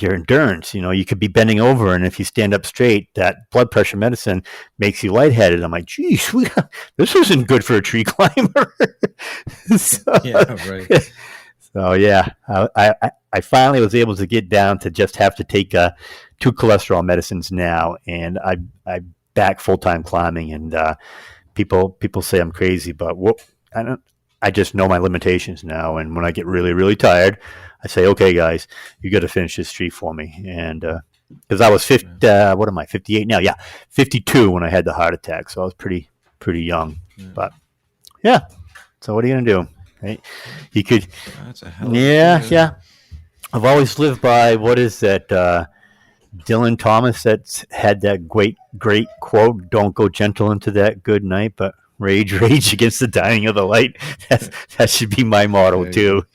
endurance. You could be bending over, and if you stand up straight, that blood pressure medicine makes you lightheaded. I'm like, geez, this isn't good for a tree climber. Yeah, right. So yeah, I finally was able to get down to just have to take 2 cholesterol medicines now, and I back full-time climbing. And people say I'm crazy, but I just know my limitations now. And when I get really, really tired, I say, okay, guys, you got to finish this tree for me. And because I was 58 now? Yeah, 52 when I had the heart attack. So I was pretty young. Yeah. But yeah, so what are you going to do? Right? You could, that's a hell of yeah. I've always lived by, what is that? Dylan Thomas that had that great quote, "Don't go gentle into that good night, but rage against the dying of the light." That should be my motto too.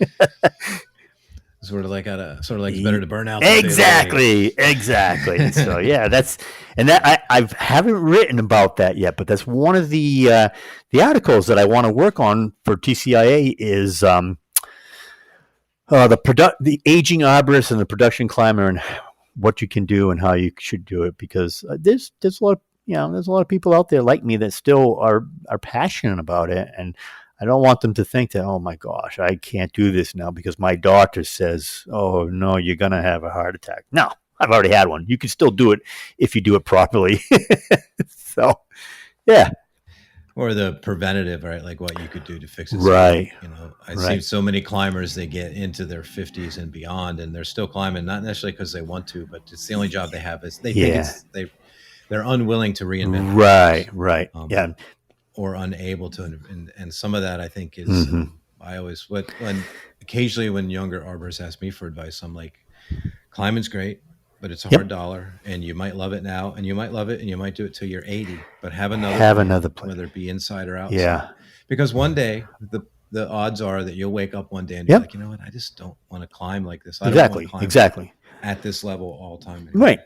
Sort of like it's better to burn out. Exactly. So yeah, I haven't written about that yet, but that's one of the articles that I want to work on for TCIA is the aging arborist and the production climber, and what you can do and how you should do it, because there's a lot of people out there like me that still are passionate about it, and I don't want them to think that, oh my gosh, I can't do this now because my doctor says, oh no, you're gonna have a heart attack. No, I've already had one. You can still do it if you do it properly. So yeah. Or the preventative, right? Like what you could do to fix it. Right. I see so many climbers, they get into their 50s and beyond, and they're still climbing, not necessarily because they want to, but it's the only job they have. Is they think they're unwilling to reinvent. Right. Yeah. or unable to, and some of that I think is I always when occasionally when younger arborists ask me for advice, I'm like, climbing's great, but it's a hard dollar, and you might love it now, and you might love it, and you might do it till you're 80, but have another plan, whether it be inside or outside. Yeah. Because one day the odds are that you'll wake up one day and be like, you know what, I just don't want to climb like this. I don't want to climb at this level all the time anymore. Right.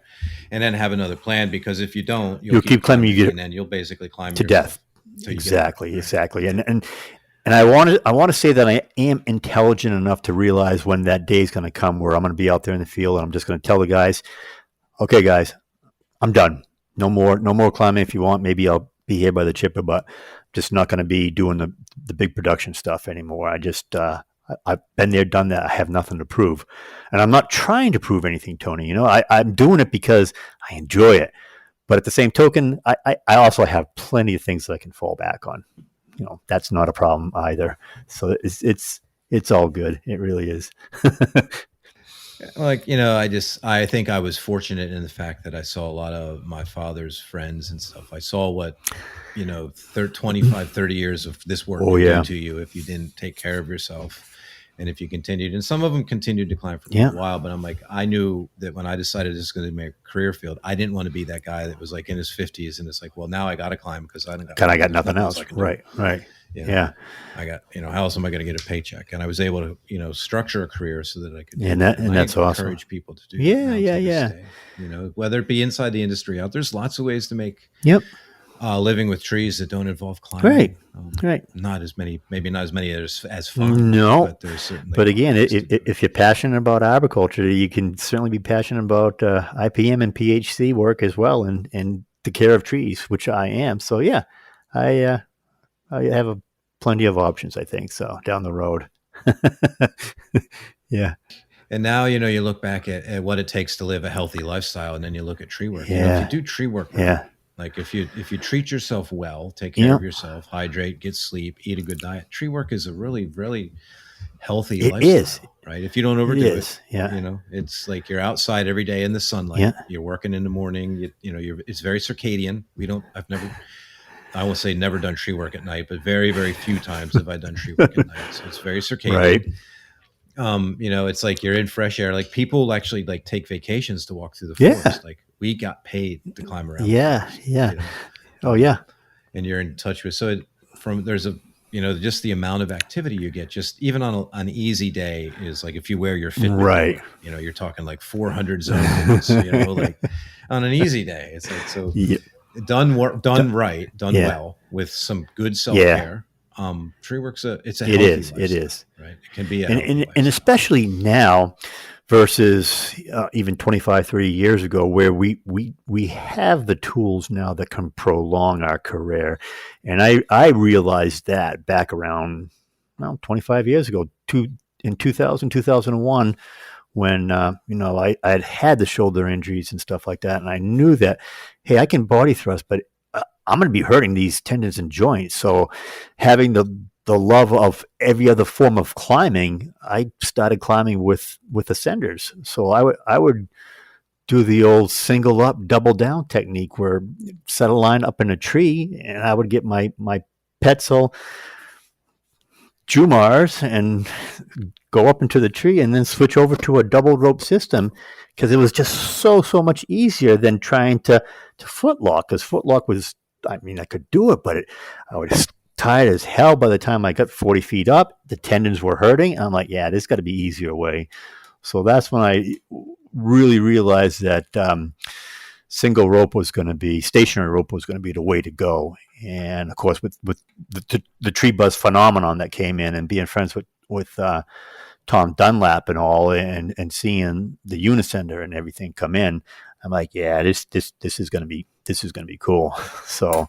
And then have another plan, because if you don't, you'll keep climbing, and then you'll basically climb to death. Exactly. And I want to say that I am intelligent enough to realize when that day is going to come where I'm going to be out there in the field and I'm just going to tell the guys, okay, guys, I'm done. No more climbing. If you want, maybe I'll be here by the chipper, but just not going to be doing the big production stuff anymore. I've been there, done that. I have nothing to prove. And I'm not trying to prove anything, Tony. You know, I'm doing it because I enjoy it. But at the same token, I also have plenty of things that I can fall back on. You know, that's not a problem either. So it's all good. It really is. Like, you know, I think I was fortunate in the fact that I saw a lot of my father's friends and stuff. I saw what, you know, 25, 30 years of this work would do to you if you didn't take care of yourself. And if you continued, and some of them continued to climb for a while, but I'm like, I knew that when I decided this was going to be a career field, I didn't want to be that guy that was like in his 50s and it's like, well, now I got to climb because I got nothing else. Right. Yeah. I got, you know, how else am I going to get a paycheck? And I was able to, you know, structure a career so that I could. And that's awesome. Encourage people to do. Yeah. You know, whether it be inside the industry, out there's lots of ways to make. Living with trees that don't involve climbing. Right. Not as many as fun. No. But there's certainly. But again, if you're passionate about arboriculture, you can certainly be passionate about IPM and PHC work as well, and the care of trees, which I am. So yeah, I have plenty of options, I think, so down the road. Yeah. And now, you know, you look back at what it takes to live a healthy lifestyle, and then you look at tree work. You know, if you do tree work, like if you treat yourself well, take care of yourself, hydrate, get sleep, eat a good diet, tree work is a really, really healthy lifestyle. It is. Right? If you don't overdo it, you know, it's like you're outside every day in the sunlight. You're working in the morning. It's very circadian. I will say never done tree work at night, but very, very few times have I done tree work at night. So it's very circadian. Right. You know, it's like you're in fresh air. Like people actually like take vacations to walk through the forest. Like we got paid to climb around. Yeah. You know? Oh yeah. And you're in touch with, there's a, you know, just the amount of activity you get, just even on an easy day is like, if you wear your Fitbit, right, you know, you're talking like 400 zones, you know, like on an easy day. It's like, so done well with some good self-care. Tree work's it's a healthy lifestyle, it is right. It can be and especially now versus even 25, 30 years ago, where we have the tools now that can prolong our career. And I realized that back around 25 years ago, in 2000, 2001, when you know, I had the shoulder injuries and stuff like that, and I knew that, hey, I can body thrust, but I'm going to be hurting these tendons and joints. So having the love of every other form of climbing, I started climbing with ascenders. So I would do the old single up, double down technique, where set a line up in a tree, and I would get my Petzl Jumars and go up into the tree, and then switch over to a double rope system, because it was just so much easier than trying to footlock. Because footlock was, I mean, I could do it, but I was tired as hell by the time I got 40 feet up. The tendons were hurting. I'm like, yeah, there's got to be easier way. So that's when I really realized that single rope was going to be, stationary rope was going to be the way to go. And of course, with the tree buzz phenomenon that came in, and being friends with Tom Dunlap and all, and seeing the Unisender and everything come in, I'm like, yeah, this is going to be cool. So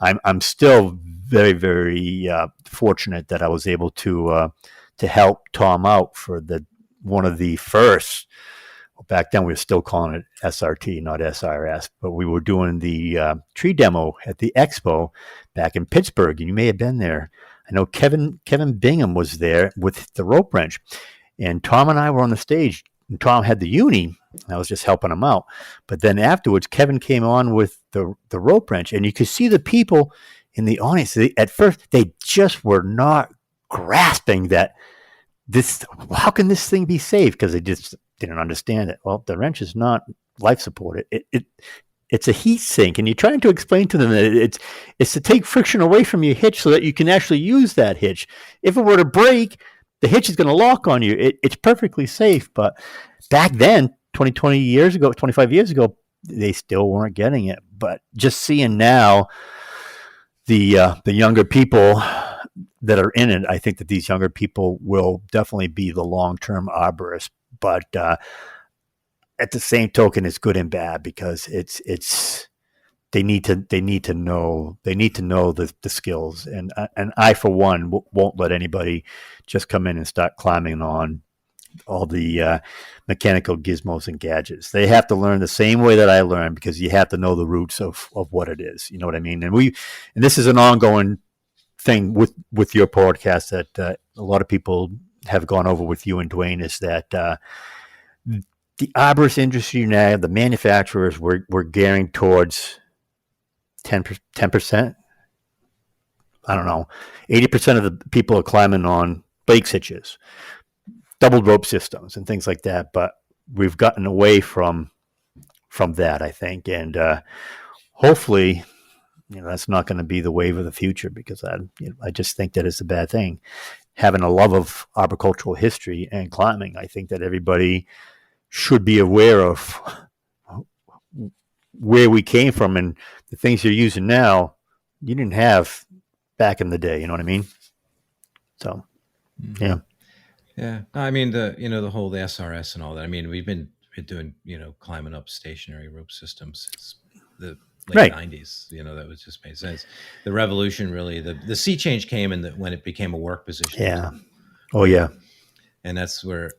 I'm still very, very fortunate that I was able to help Tom out for one of the first. Well, back then we were still calling it SRT, not SRS, but we were doing the tree demo at the expo back in Pittsburgh, and you may have been there. I know Kevin Bingham was there with the rope wrench, and Tom and I were on the stage. And Tom had the uni, and I was just helping him out. But then afterwards, Kevin came on with the rope wrench, and you could see the people in the audience, at first, they just were not grasping that how can this thing be safe? Because they just didn't understand it. Well, the wrench is not life support. It's a heat sink, and you're trying to explain to them that it's to take friction away from your hitch so that you can actually use that hitch. If it were to break, the hitch is going to lock on you. It's perfectly safe. But back then, 25 years ago, they still weren't getting it. But just seeing now the younger people that are in it, I think that these younger people will definitely be the long-term arborists. But at the same token, it's good and bad because they need to know the skills, and I for one won't let anybody just come in and start climbing on all the mechanical gizmos and gadgets. They have to learn the same way that I learned, because you have to know the roots of what it is. You know what I mean? And this is an ongoing thing with your podcast that a lot of people have gone over with you and Dwayne, is that the arborist industry now, the manufacturers, we're gearing towards 10%. I don't know. 80% of the people are climbing on bake hitches, double rope systems, and things like that. But we've gotten away from that, I think, and hopefully, that's not going to be the wave of the future, because I just think that it's a bad thing. Having a love of arboricultural history and climbing, I think that everybody should be aware of where we came from, and the things you're using now, you didn't have back in the day. You know what I mean? So, yeah. Yeah. I mean, the whole the SRS and all that. I mean, we've been doing, climbing up stationary rope systems since the late 90s. That was just made sense. The revolution, really, the sea change came when it became a work position. Yeah. Oh, yeah. And that's where,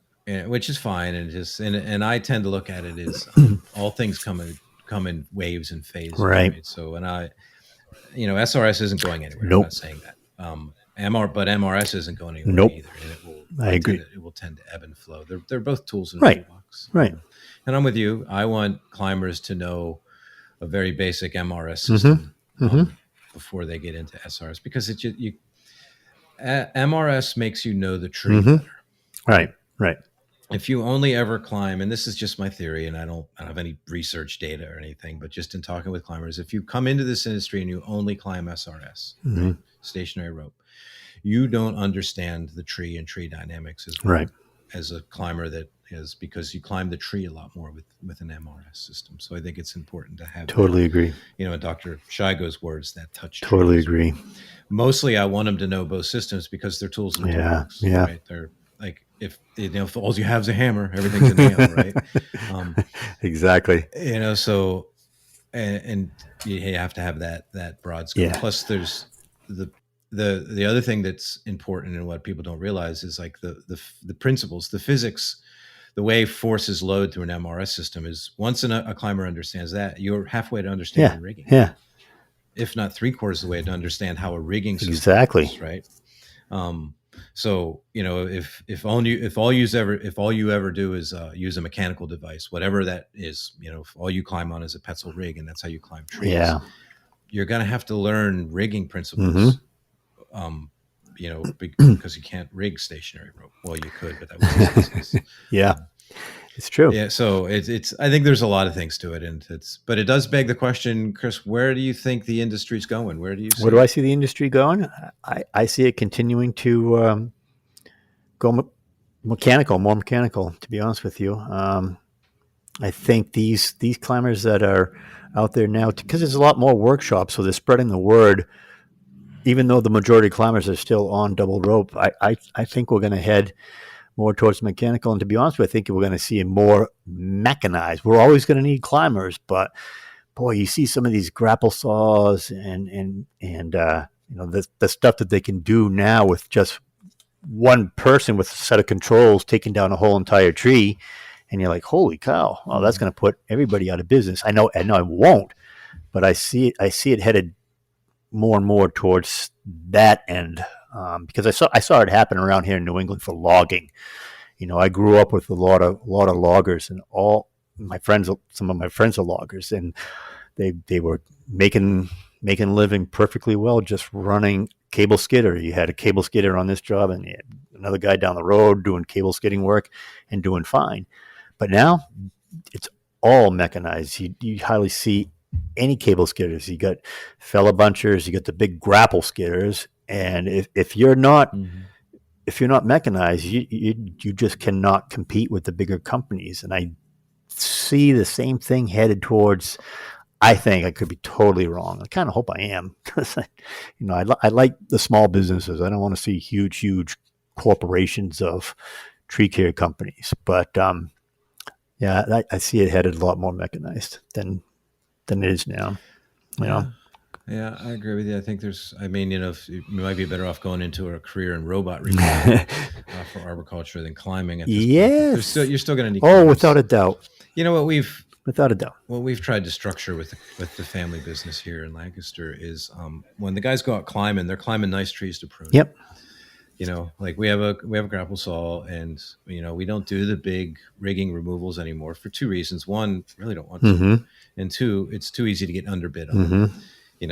which is fine. And I tend to look at it as all things come in waves and phases. Right. So, and SRS isn't going anywhere. Nope. I'm not saying that. But MRS isn't going anywhere either. And I agree. It will tend to ebb and flow. They're both tools in a toolbox. Right. And I'm with you. I want climbers to know a very basic MRS system before they get into SRS, because MRS makes you know the tree better. Right. If you only ever climb, and this is just my theory, and I don't have any research data or anything, but just in talking with climbers, if you come into this industry and you only climb SRS, stationary rope, you don't understand the tree and tree dynamics as a climber that is, because you climb the tree a lot more with an MRS system. So I think it's important to have agree. In Dr. Shigo's words, that touch. Totally agree. Mostly I want them to know both systems because they're tools in the toolbox. Yeah. Right? They're like, if all you have is a hammer, everything's a nail, right? Exactly. So, and you have to have that broad scope. Yeah. Plus there's the other thing that's important, and what people don't realize, is like the principles, the physics, the way forces load through an MRS system is, once a climber understands that, you're halfway to understanding rigging. Yeah. If not 3/4 of the way to understand how a rigging system works, right? So if all you ever do is use a mechanical device, whatever that is, if all you climb on is a Petzl rig and that's how you climb trees, you're going to have to learn rigging principles. Because you can't rig stationary rope. Well, you could, but that was it's true. Yeah, so it's. I think there's a lot of things to it, but it does beg the question, Chris. Where do you think the industry's going? Where do you see Where do I see the industry going? I see it continuing to go more mechanical. To be honest with you, I think these climbers that are out there now, because there's a lot more workshops, so they're spreading the word. Even though the majority of climbers are still on double rope, I think we're going to head more towards mechanical. And to be honest with you, I think we're going to see more mechanized. We're always going to need climbers, but boy, you see some of these grapple saws and the stuff that they can do now with just one person with a set of controls taking down a whole entire tree, and you're like, holy cow! Well, that's going to put everybody out of business. I know it won't, but I see it headed more and more towards that end, because I saw it happen around here in New England for logging. I grew up with a lot of loggers, and all my friends, some of my friends are loggers, and they were making making a living perfectly well just running cable skidder. You had a cable skidder on this job, and you had another guy down the road doing cable skidding work and doing fine. But now it's all mechanized. You hardly see any cable skidders. You got fella bunchers, you got the big grapple skidders, and if you're not mechanized, you just cannot compete with the bigger companies. And I see the same thing headed towards. I think I could be totally wrong. I kind of hope I am, because I like the small businesses. I don't want to see huge corporations of tree care companies. But yeah, I see it headed a lot more mechanized than it is now. Yeah, I agree with you. I think you might be better off going into a career in robot removal for arboriculture than climbing at this point. You're still going to need climbers. Without a doubt. You know what without a doubt. What we've tried to structure with the family business here in Lancaster is when the guys go out climbing, they're climbing nice trees to prune. Yep. Like we have a grapple saw, and we don't do the big rigging removals anymore for two reasons. One, really don't want to, and two, it's too easy to get underbid on.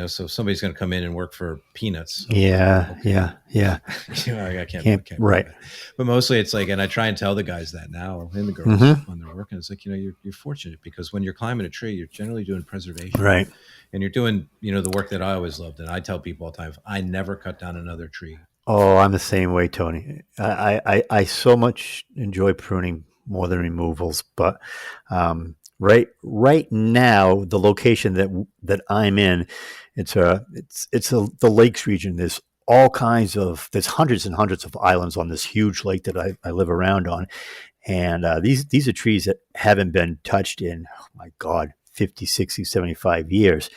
So if somebody's going to come in and work for peanuts. Yeah. I can't. Right. But mostly it's like, and I try and tell the guys that now, and the girls when they're working, it's like, you're fortunate, because when you're climbing a tree, you're generally doing preservation. Right. And you're doing, the work that I always loved. And I tell people all the time, I never cut down another tree. Oh, I'm the same way, Tony. I so much enjoy pruning more than removals, but right now, the location that I'm in, it's the lakes region. There's there's hundreds and hundreds of islands on this huge lake that I live around on, and these are trees that haven't been touched in, oh my God, 50, 60, 75 years.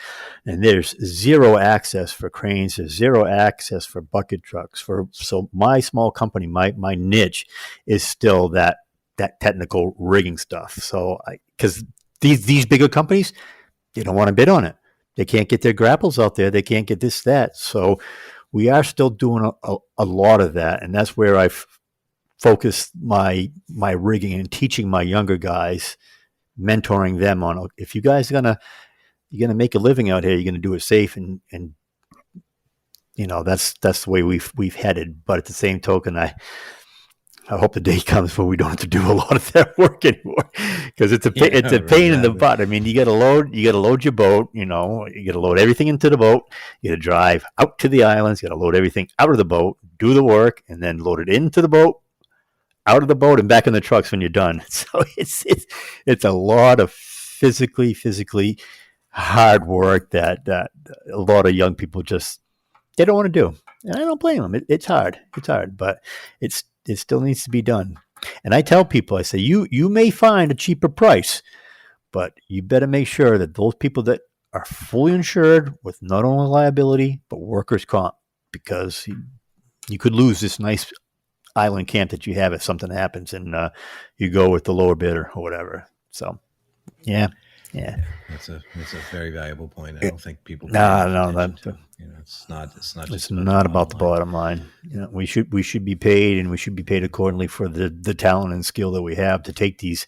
And there's zero access for cranes. There's zero access for bucket trucks. So my small company, my niche is still that technical rigging stuff. So because these bigger companies, they don't want to bid on it. They can't get their grapples out there. They can't get this, that. So we are still doing a lot of that. And that's where I've focused my rigging and teaching my younger guys, mentoring them on, if you guys are you're gonna make a living out here, you're gonna do it safe, and that's the way we've headed. But at the same token, I hope the day comes when we don't have to do a lot of that work anymore, because it's a pain in the butt. I mean, you got to load your boat. You got to load everything into the boat. You got to drive out to the islands. You got to load everything out of the boat, do the work, and then load it into the boat, out of the boat, and back in the trucks when you're done. So it's a lot of physically hard work that a lot of young people they don't want to do. And I don't blame them. It's hard, but it still needs to be done. And I tell people, I say, you may find a cheaper price, but you better make sure that those people that are fully insured with not only liability but workers' comp, because you could lose this nice island camp that you have if something happens and you go with the lower bidder or whatever. So, yeah. That's a very valuable point. I don't think people. No, it's not. It's not about the bottom line. We should be paid, and we should be paid accordingly for the talent and skill that we have to take these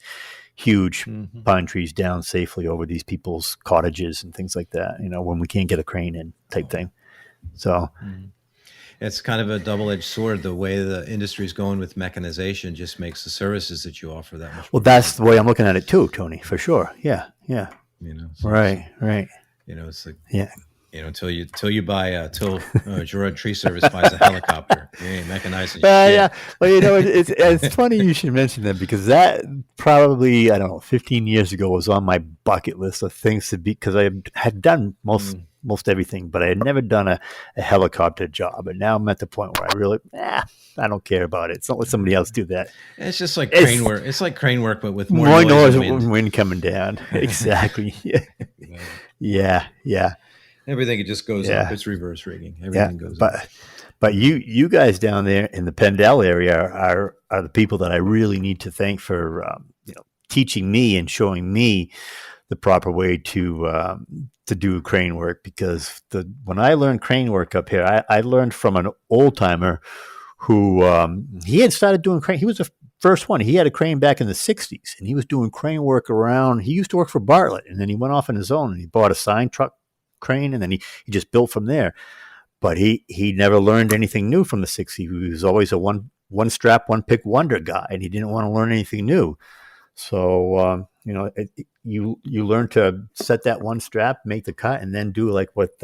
huge pine trees down safely over these people's cottages and things like that. When we can't get a crane in, type thing. So. It's kind of a double-edged sword. The way the industry is going with mechanization just makes the services that you offer that much. Well, that's the way I'm looking at it too, Tony. For sure. Yeah. Right. It's like until you buy Girard Tree Service buys a helicopter, you ain't mechanizing. Yeah. Well, it's funny you should mention that, because that probably, I don't know, 15 years ago was on my bucket list of things to be, because I had done most everything, but I had never done a helicopter job. And now I'm at the point where I really, I don't care about it. It's not let somebody else do that. It's just like crane work. It's like crane work, but with more noise and wind coming down. Exactly. Yeah. Everything, it just goes up. It's reverse rigging. Everything goes up. But you guys down there in the Pendle area are the people that I really need to thank for teaching me and showing me the proper way to do crane work. Because when I learned crane work up here, I learned from an old timer who he had started doing crane. He was the first one. He had a crane back in the 60s, and he was doing crane work around. He used to work for Bartlett, and then he went off on his own, and he bought a sign truck crane, and then he just built from there. But he never learned anything new from the 60s. He was always a one strap, one pick wonder guy, and he didn't want to learn anything new. So you learn to set that one strap, make the cut, and then do like what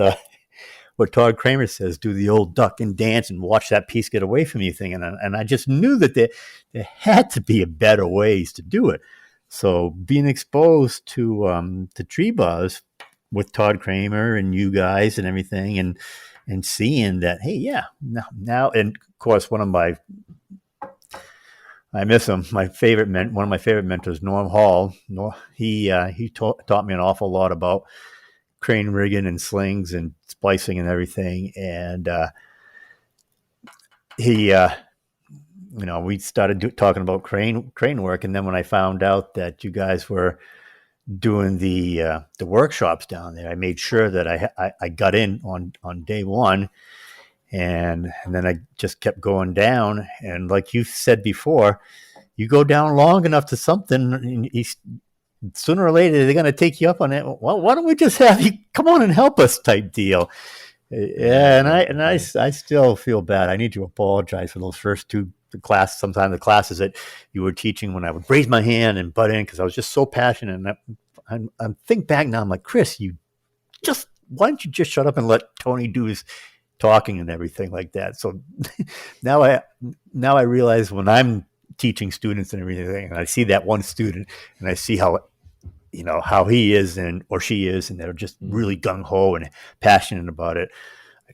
Todd Kramer says, do the old duck and dance and watch that piece get away from you thing. And I just knew that there had to be a better ways to do it. So being exposed to tree buzz with Todd Kramer and you guys and everything, and seeing that, hey, yeah, now, and of course, I miss him. One of my favorite mentors, Norm Hall. He taught me an awful lot about crane rigging and slings and splicing and everything. And we started talking about crane work. And then when I found out that you guys were doing the workshops down there, I made sure that I got in on day one. And then I just kept going down. And like you said before, you go down long enough to something, and sooner or later they're going to take you up on it. Well, why don't we just have you come on and help us type deal? Yeah, and I still feel bad. I need to apologize for those first two sometimes the classes that you were teaching, when I would raise my hand and butt in because I was just so passionate. And I think back now, I'm like, Chris, why don't you just shut up and let Tony do his talking and everything like that. So now I realize when I'm teaching students and everything, and I see that one student and I see how he is or she is, and they're just really gung ho and passionate about it. I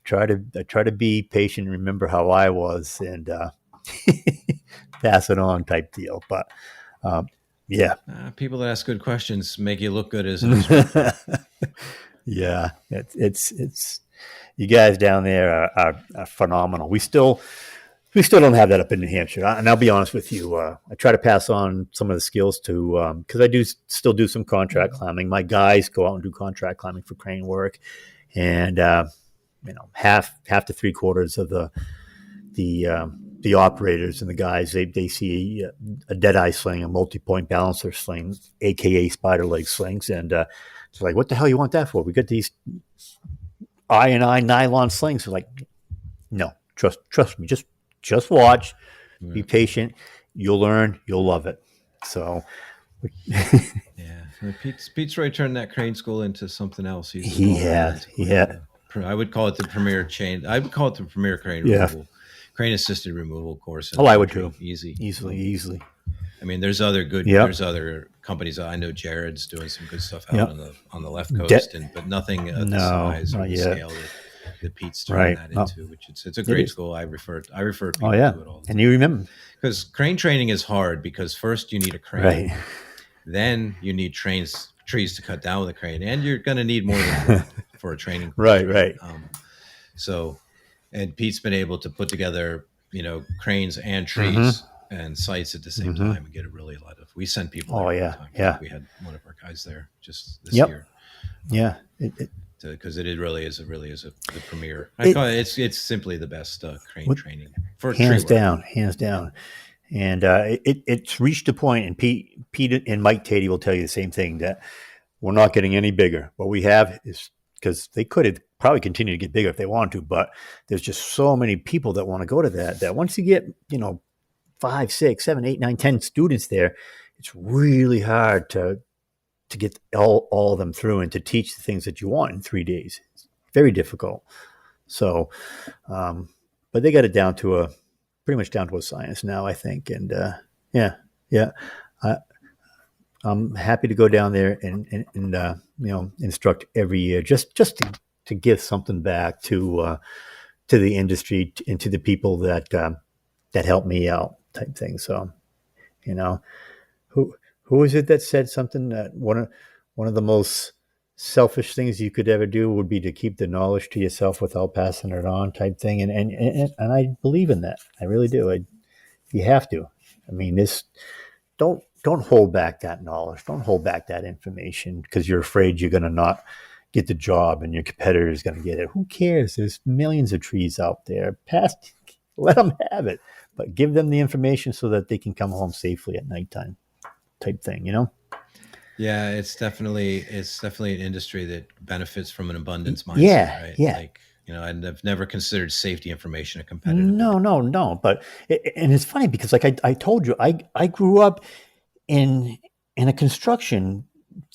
try to be patient and remember how I was, and pass it on type deal. But people that ask good questions make you look good as an instructor. Yeah, it's you guys down there are phenomenal. We still don't have that up in New Hampshire. And I'll be honest with you, I try to pass on some of the skills to, because I do still do some contract climbing. My guys go out and do contract climbing for crane work, and half to 3/4 of the operators and the guys, they see a dead eye sling, a multi-point balancer sling, aka spider leg slings, and it's like, what the hell you want that for? We got these I nylon slings. They're like, no, trust me, just watch, be patient, you'll learn, you'll love it. So Pete's really turned that crane school into something else. He had. I would call it the premier chain. I would call it the premier crane removal, crane assisted removal course. I would too. Easily. I mean, there's other companies. I know Girard's doing some good stuff out on the left coast, but nothing the size or the scale that Pete's turning that into. Which it's a great school. I refer people to it all the time. And you remember, because crane training is hard, because first you need a crane, then you need trees to cut down with a crane, and you're going to need more than one for a training course. Right. And Pete's been able to put together, cranes and trees and sites at the same time, and get a lot of. We send people. We had one of our guys there just this year. Yeah. Because it really is the premier. I call it. It's simply the best crane training for hands down. And it's reached a point, and Pete and Mike Tatey will tell you the same thing, that we're not getting any bigger. What we have is, because they could probably continue to get bigger if they want to, but there's just so many people that want to go to that once you get 5, 6, 7, 8, 9, 10 students there, it's really hard to get all of them through and to teach the things that you want in 3 days. It's very difficult. So, but they got it pretty much down to a science now, I think. And I'm happy to go down there and instruct every year, just to give something back to the industry and to the people that help me out, type thing. So, who is it that said something that one of the most selfish things you could ever do would be to keep the knowledge to yourself without passing it on, type thing. And I believe in that. I really do. You have to. I mean, don't hold back that knowledge. Don't hold back that information because you're afraid you're going to not get the job and your competitor is going to get it. Who cares? There's millions of trees out there. Let them have it, but give them the information so that they can come home safely at nighttime, type thing, Yeah, it's definitely an industry that benefits from an abundance mindset, Yeah, right? yeah. Like, I've never considered safety information a competitive No, advantage. no, no. But and it's funny because, like I told you, I grew up in a construction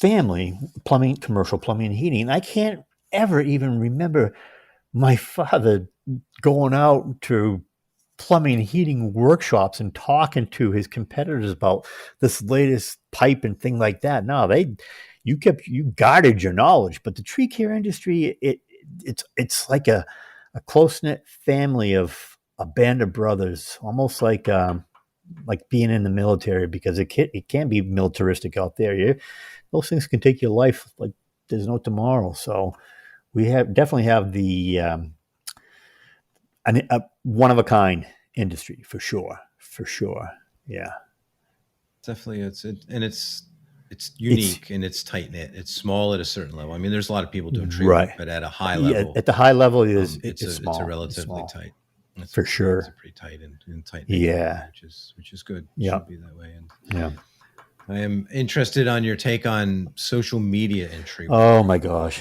family, plumbing, commercial plumbing and heating. And I can't ever even remember my father going out to plumbing and heating workshops and talking to his competitors about this latest pipe and thing like that. No, you guarded your knowledge, but the tree care industry, it's like a close knit family of a band of brothers, almost like being in the military, because it can be militaristic out there. Those things can take your life like there's no tomorrow. So we definitely have the a one of a kind industry for sure, for sure. Yeah, Definitely, it's it's unique and it's tight knit. It's small at a certain level. I mean, there's a lot of people doing tree right. work, but at a high Yeah, level, at the high level, it's it's a small. It's relatively small tight. for It's a sure. pretty tight and tight knit community, Yeah, which is good. It yeah, should be that way. And yeah. I am interested on your take on social media and tree work, Oh my gosh.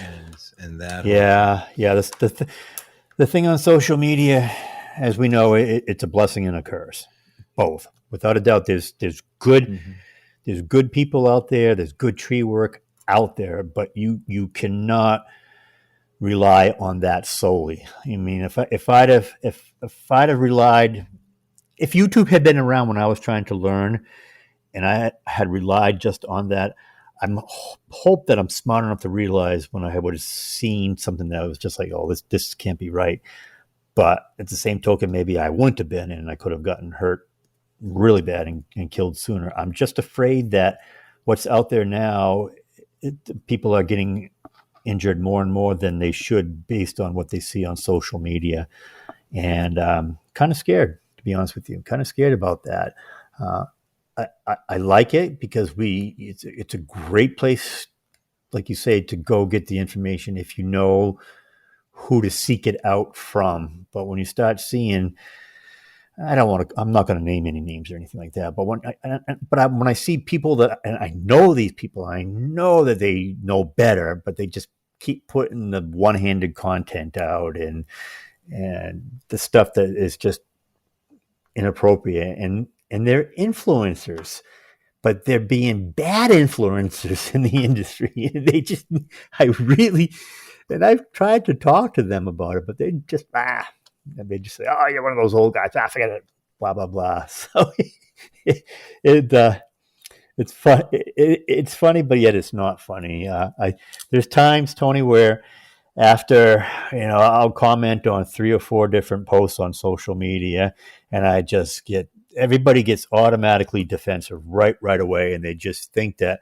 and that whole thing. Yeah, yeah. The thing on social media, as we know, it's a blessing and a curse, both. Without a doubt, Hmm. there's good people out there. There's good tree work out there, but you cannot rely on that solely. I mean, if I'd have relied, if YouTube had been around when I was trying to learn, and I had relied just on that, I'm hope that I'm smart enough to realize when I would have seen something that was just like, oh, this can't be right. But at the same token, maybe I wouldn't have been, and I could have gotten hurt really bad and killed sooner. I'm just afraid that what's out there now, people are getting injured more and more than they should based on what they see on social media. And kind of scared, to be honest with you. Kind of scared about that. Uh, I like it because it's a great place, like you say, to go get the information if you know who to seek it out from. But when you start seeing, I don't want to. I'm not going to name any names or anything like that. But when I see people that, and I know these people, I know that they know better, but they just keep putting the one-handed content out and the stuff that is just inappropriate, and they're influencers, but they're being bad influencers in the industry. They just, I really, and I've tried to talk to them about it, but they just say, "Oh, you're one of those old guys. Forget it." Blah blah blah. So it it's fun. It's funny, but yet it's not funny. There's times, Tony, where after I'll comment on 3 or 4 different posts on social media, and I just get everybody gets automatically defensive right away, and they just think that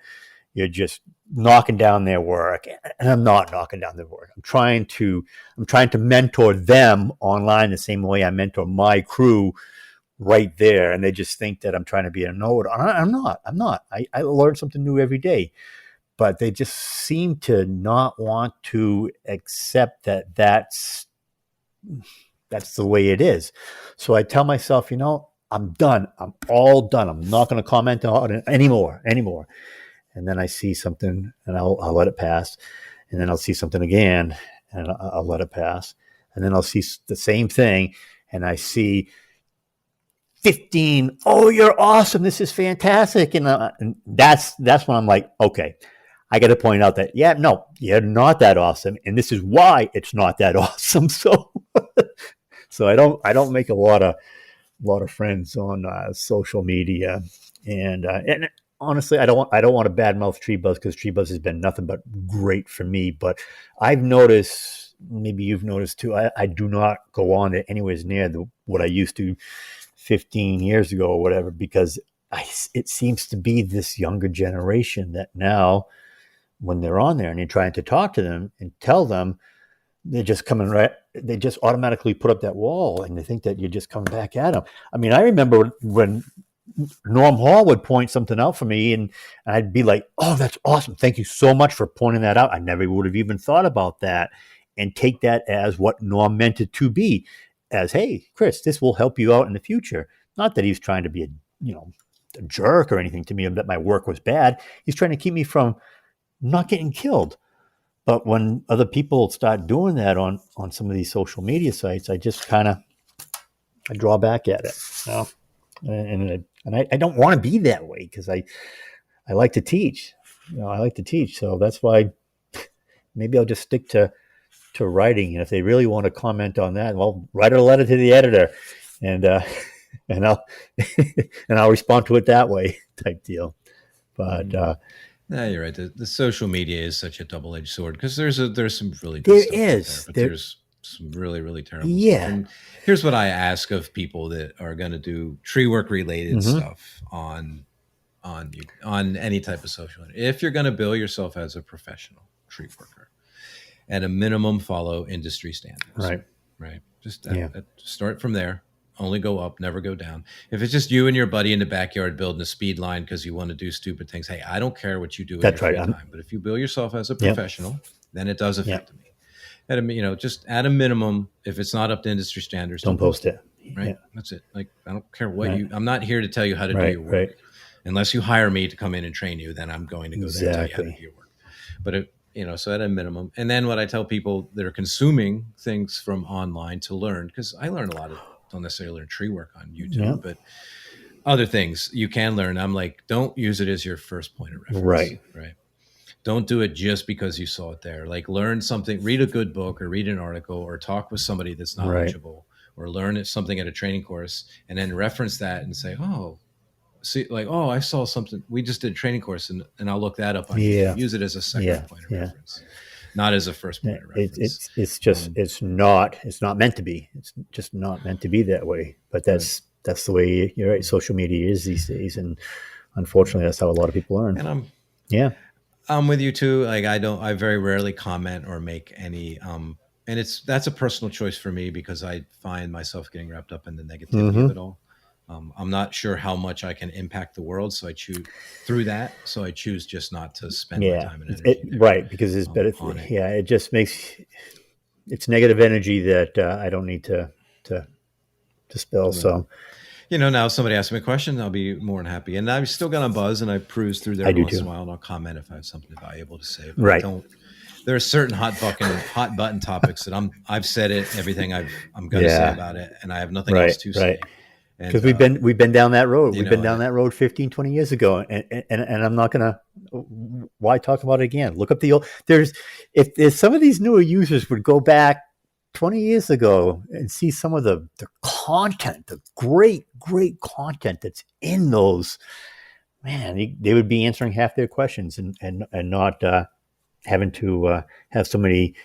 you're just knocking down their work, and I'm not knocking down their work. I'm trying to mentor them online the same way I mentor my crew right there, and they just think that I'm trying to be a know-it-all. I'm not. I learn something new every day, but they just seem to not want to accept that that's the way it is. So I tell myself, I'm done. I'm all done. I'm not going to comment on it anymore. And then I see something, and I'll let it pass. And then I'll see something again, and I'll let it pass. And then I'll see the same thing, and I see 15. Oh, you're awesome. This is fantastic. And that's when I'm like, okay, I got to point out that, yeah, no, you're not that awesome, and this is why it's not that awesome. So I don't make a lot of friends on social media, and honestly, I don't want to badmouth Tree Buzz, because Tree Buzz has been nothing but great for me. But I've noticed, maybe you've noticed too, I do not go on there anywhere near what I used to 15 years ago or whatever, because it seems to be this younger generation that now, when they're on there and you're trying to talk to them and tell them, they're just coming right. They just automatically put up that wall, and they think that you're just coming back at them. I mean, I remember when Norm Hall would point something out for me, and I'd be like, "Oh, that's awesome! Thank you so much for pointing that out. I never would have even thought about that," and take that as what Norm meant it to be, as, "Hey, Chris, this will help you out in the future." Not that he's trying to be a jerk or anything to me, that my work was bad. He's trying to keep me from not getting killed. But when other people start doing that on some of these social media sites, I just kind of I draw back at it. You know? And I don't want to be that way, because I like to teach. I like to teach. So that's why maybe I'll just stick to writing. And if they really want to comment on that, well, write a letter to the editor, and and I'll and I'll respond to it that way, type deal. But no, you're right. The social media is such a double-edged sword, because there's some really there good is stuff out there, but there's some really, really terrible yeah. stuff. And here's what I ask of people that are going to do tree work related stuff on any type of social media. If you're going to bill yourself as a professional tree worker, at a minimum, follow industry standards. Right. Just start from there. Only go up, never go down. If it's just you and your buddy in the backyard building a speed line because you want to do stupid things, hey, I don't care what you do in your free time. But if you bill yourself as a professional, then it does affect me. Just at a minimum, if it's not up to industry standards, don't post it. Right. That's it. Like, I don't care what I'm not here to tell you how to do your work. Unless you hire me to come in and train you, then I'm going to go there and tell you how to do your work. But so at a minimum. And then what I tell people that are consuming things from online to learn, because I learn a lot of, don't necessarily learn tree work on YouTube, but other things you can learn. I'm like, don't use it as your first point of reference. Right. Don't do it just because you saw it there. Like, learn something, read a good book or read an article or talk with somebody that's knowledgeable, or learn something at a training course and then reference that and say, I saw something. We just did a training course and I'll look that up on YouTube. Use it as a second point of reference, not as a first point of reference. It's not meant to be. It's just not meant to be that way. But that's the way, you're right, social media is these days, and unfortunately that's how a lot of people learn. And I'm with you too. Like, I very rarely comment or make any and that's a personal choice for me, because I find myself getting wrapped up in the negativity of it all. I'm not sure how much I can impact the world, so I choose just not to spend my time and energy because it's better. It just makes it's negative energy that I don't need to spill. So, now if somebody asks me a question, I'll be more than happy. And I've still got a buzz, and I cruise through there once in a while, and I'll comment if I have something valuable to say. But there are certain hot button topics that I've said everything I'm going to say about it, and I have nothing else to say. Because we've been down that road. We've been down that road 15, 20 years ago, and I'm not gonna. Why talk about it again? Look up the old. If some of these newer users would go back 20 years ago and see some of the content, the great content that's in those, man, they would be answering half their questions and not having to have so many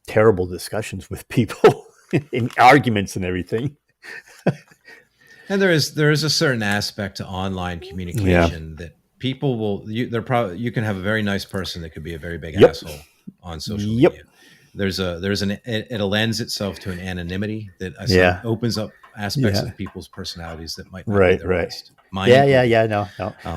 terrible discussions with people in arguments and everything. And there is a certain aspect to online communication that people will. You can have a very nice person that could be a very big asshole on social media. It lends itself to an anonymity that opens up aspects of people's personalities that might not be their best. No.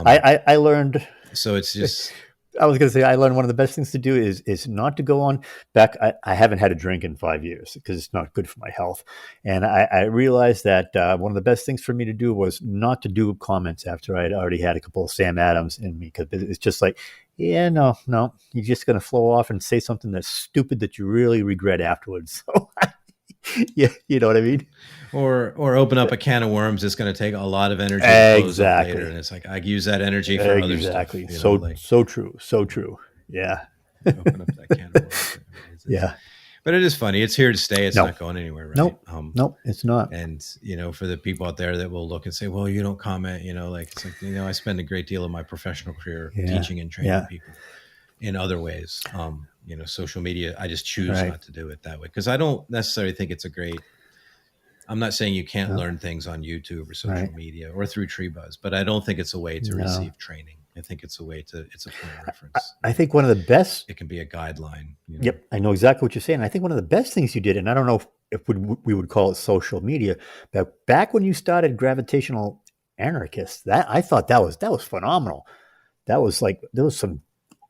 I learned. So it's just. I was going to say, I learned one of the best things to do is not to go on back. I haven't had a drink in 5 years because it's not good for my health. And I realized that one of the best things for me to do was not to do comments after I'd already had a couple of Sam Adams in me, because it's just like, no, you're just going to flow off and say something that's stupid that you really regret afterwards. So, you know what I mean? Or open up a can of worms that's going to take a lot of energy to close up later, and it's like, I use that energy for other stuff. So true. Yeah. Open up that can of worms. But it is funny. It's here to stay. It's not going anywhere, right? Nope, it's not. And for the people out there that will look and say, "Well, you don't comment," it's like, I spend a great deal of my professional career teaching and training people in other ways. Social media, I just choose not to do it that way, because I don't necessarily think it's a great. I'm not saying you can't learn things on YouTube or social media or through TreeBuzz, but I don't think it's a way to receive training. I think it's a way it's a point of reference. I think one of the best. It can be a guideline. Yep, I know exactly what you're saying. I think one of the best things you did, and I don't know if we would call it social media, but back when you started Gravitational Anarchist, I thought that was phenomenal. That was like, there was some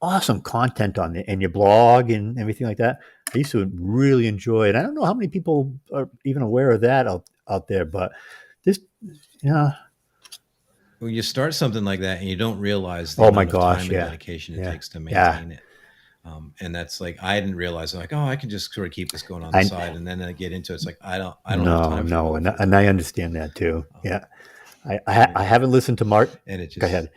awesome content on in your blog and everything like that. I used to really enjoy it. I don't know how many people are even aware of that out there, but this, when you start something like that and you don't realize the Oh my amount of gosh, time and yeah, dedication it yeah, takes to yeah. maintain it. And that's like, I didn't realize, like, oh, I can just sort of keep this going on the I side. And then I get into it. It's like, I don't have no, time for no, all and for I that. understand that too. Um, Yeah, you I know, haven't listened to Mark. and it Go just, ahead.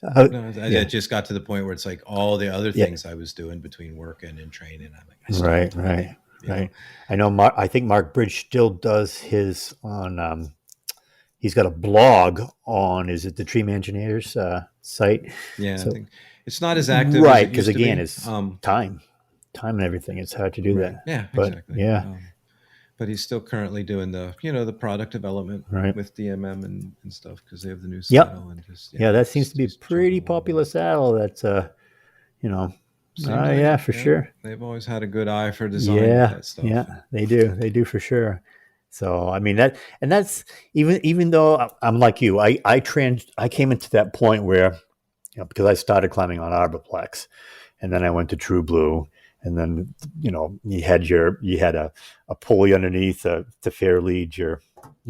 Uh, no, I yeah, just got to the point where it's like all the other yeah. things I was doing between work and in training. I'm like, I still have Right, time, right, you know? right. I know Mark. I think Mark Bridge still does his on. He's got a blog on. Is it the Tree Engineers site? Yeah, I So think it's not as active as right, it because used to again, be. it's time and everything. It's hard to do Right. that. Yeah, But exactly. yeah, But he's still currently doing the, the product development right. with DMM and stuff because they have the new Yep. saddle and just, Yeah, that seems to be a he's chugging pretty along with popular it. saddle. That's you know, Seems like yeah, it. for Yeah, sure. they've always had a good eye for design with Yeah, that stuff. yeah, they do for sure. So I mean that, and that's even though I'm like you, I came into that point where because I started climbing on Arborplex, and then I went to True Blue, and then you had a pulley underneath to fair lead your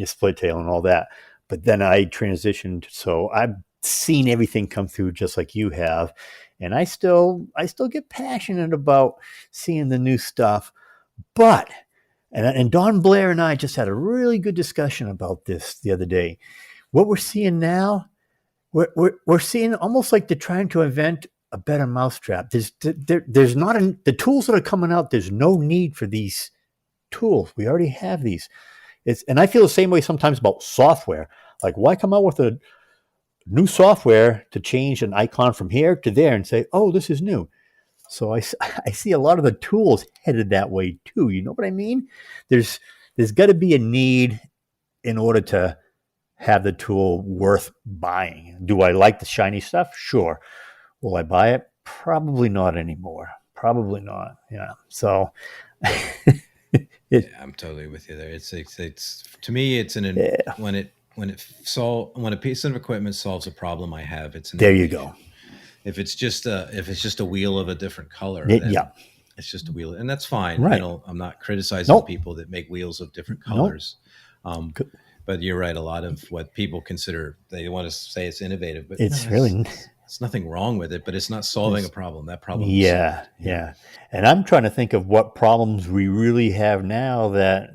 split tail and all that. But then I transitioned, so I've seen everything come through just like you have, and I still get passionate about seeing the new stuff. But and Don Blair and I just had a really good discussion about this the other day. What we're seeing now, we're seeing almost like they're trying to invent a better mousetrap. There's not the tools that are coming out. There's no need for these tools. We already have these. And I feel the same way sometimes about software. Like, why come out with a new software to change an icon from here to there and say, oh, this is new? So I see a lot of the tools headed that way too. You know what I mean? There's there's got to be a need in order to have the tool worth buying. Do I like the shiny stuff? Sure. Will I buy it? Probably not anymore. Probably not. Yeah. So Yeah, it, I'm totally with you there. It's to me, it's yeah, when a piece of equipment solves a problem I have, it's an there you go. innovation. If it's just a wheel of a different color, Yeah. then it's just a wheel, and that's fine. Right. I'm not criticizing Nope. people that make wheels of different Nope. colors. But you're right. A lot of what people consider, they want to say it's innovative, but no, It's really it's nothing wrong with it. But it's not solving a problem. That problem was yeah, solved. yeah. And I'm trying to think of what problems we really have now that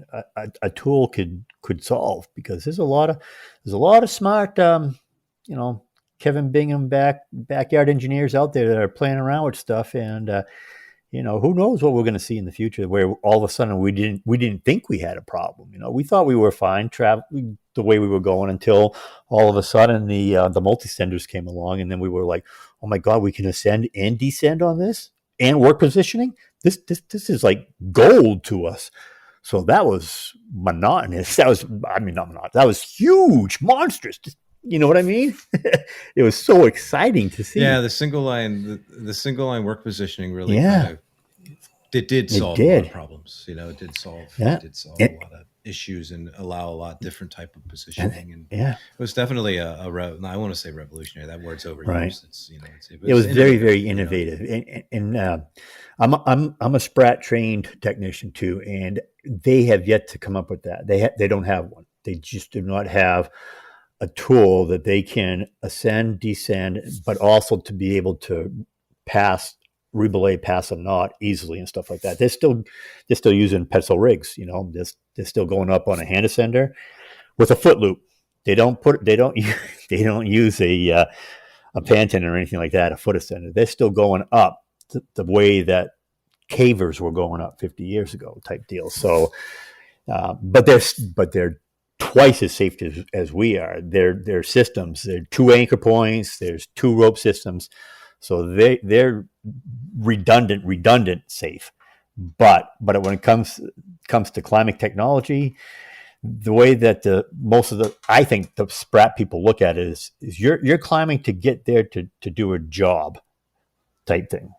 a tool could solve, because there's a lot of smart you know Kevin Bingham backyard engineers out there that are playing around with stuff, and who knows what we're going to see in the future, where all of a sudden we didn't think we had a problem. We thought we were fine traveling the way we were going, until all of a sudden the multi-senders came along, and then we were like, oh my god, we can ascend and descend on this and work positioning. This is like gold to us. So that was monotonous. That was, I mean, not monotonous. That was huge, monstrous. You know what I mean? It was so exciting to see. Yeah, the single line work positioning really kind Yeah, of did it solve a lot of did. problems. It Yeah, did solve a it, lot of issues and allow a lot different type of and positioning. And yeah. it was definitely I want to say revolutionary. That word's Right. overused. It It was was very, innovative. very innovative, and I'm a Sprat trained technician too, and they have yet to come up with that. They don't have one. They just do not have a tool that they can ascend, descend, but also to be able to pass, rebelay, pass a knot easily and stuff like that. They're still using pencil rigs. They're still going up on a hand ascender with a foot loop. They don't they don't use a Panton or anything like that, a foot ascender. They're still going up the way that cavers were going up 50 years ago, type deal. So, but they're twice as safe as we are. Their systems, they're two anchor points. There's two rope systems, so they're redundant safe. But when it comes to climbing technology, the way that I think the Sprat people look at it is you're climbing to get there to do a job type thing.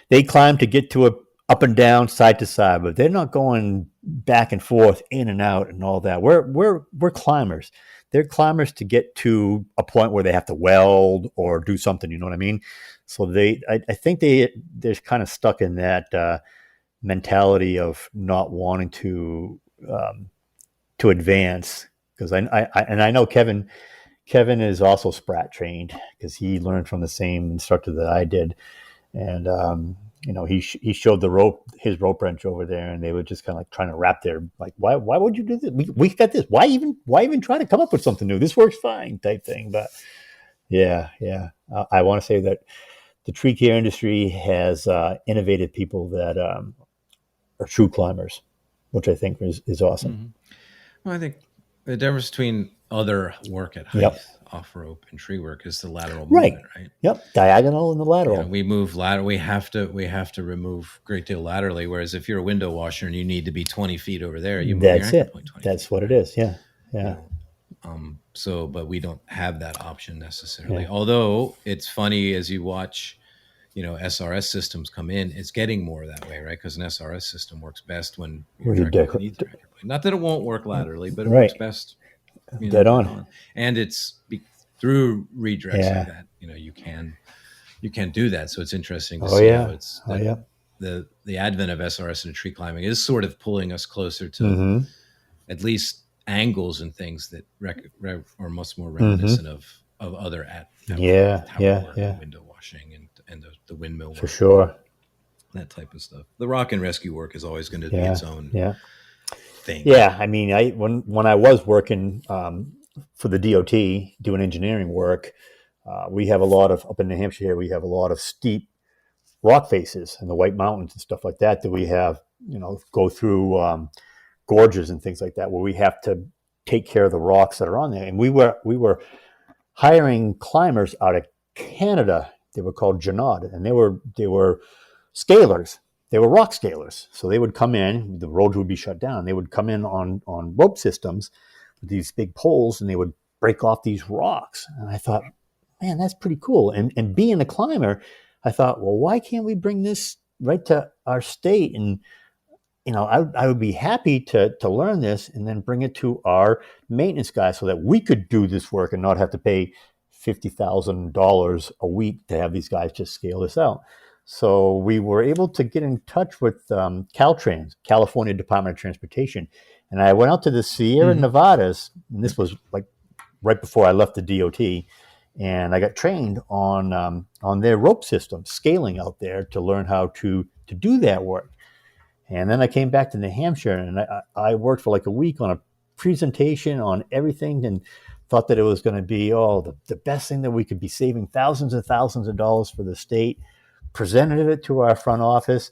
They climb to get to a up and down, side to side, but they're not going back and forth, in and out, and all that. We're climbers. They're climbers to get to a point where they have to weld or do something. You know what I mean? So I think they're kind of stuck in that mentality of not wanting to to advance, because I know Kevin is also Sprat trained because he learned from the same instructor that I did, and he showed his rope wrench over there, and they were just kind of like trying to wrap their, like, why would you do this? We got this. Why even try to come up with something new? This works fine, type thing. But yeah. I want to say that the tree care industry has innovated people that are true climbers, which I think is awesome. Mm-hmm. Well, I think the difference between other work at height, Yep. off rope, and tree work is the lateral movement, right? Yep, diagonal and the lateral. We move lateral. We have to remove a great deal laterally. Whereas if you're a window washer and you need to be 20 feet over there, you move your anchor point 20 That's feet. What it is. Yeah. But we don't have that option necessarily. Yeah. Although it's funny as you watch, SRS systems come in, it's getting more that way, right? Because an SRS system works best when you're needs your anchor point. Not that it won't work laterally, but it works best. Dead on. And it's through redirects like that. You can do that. So it's interesting to see how it's the advent of SRS and tree climbing is sort of pulling us closer to at least angles and things that are much more reminiscent of other window washing and the windmill work, for sure, that type of stuff. The rock and rescue work is always going to be its own thing. Yeah, I mean, when I was working for the DOT doing engineering work, we have a lot of, up in New Hampshire here, we have a lot of steep rock faces and the White Mountains and stuff like that we have, go through gorges and things like that, where we have to take care of the rocks that are on there. And we were hiring climbers out of Canada. They were called Girard, and they were scalers. They were rock scalers. So they would come in, the road would be shut down. They would come in on rope systems with these big poles, and they would break off these rocks. And I thought, man, that's pretty cool. And being a climber, I thought, well, why can't we bring this right to our state? And I would be happy to learn this and then bring it to our maintenance guys so that we could do this work and not have to pay $50,000 a week to have these guys just scale this out. So we were able to get in touch with Caltrans, California Department of Transportation. And I went out to the Sierra Nevadas, and this was like right before I left the DOT, and I got trained on their rope system, scaling out there to learn how to do that work. And then I came back to New Hampshire, and I worked for like a week on a presentation on everything, and thought that it was going to be the best thing, that we could be saving thousands and thousands of dollars for the state. Presented it to our front office,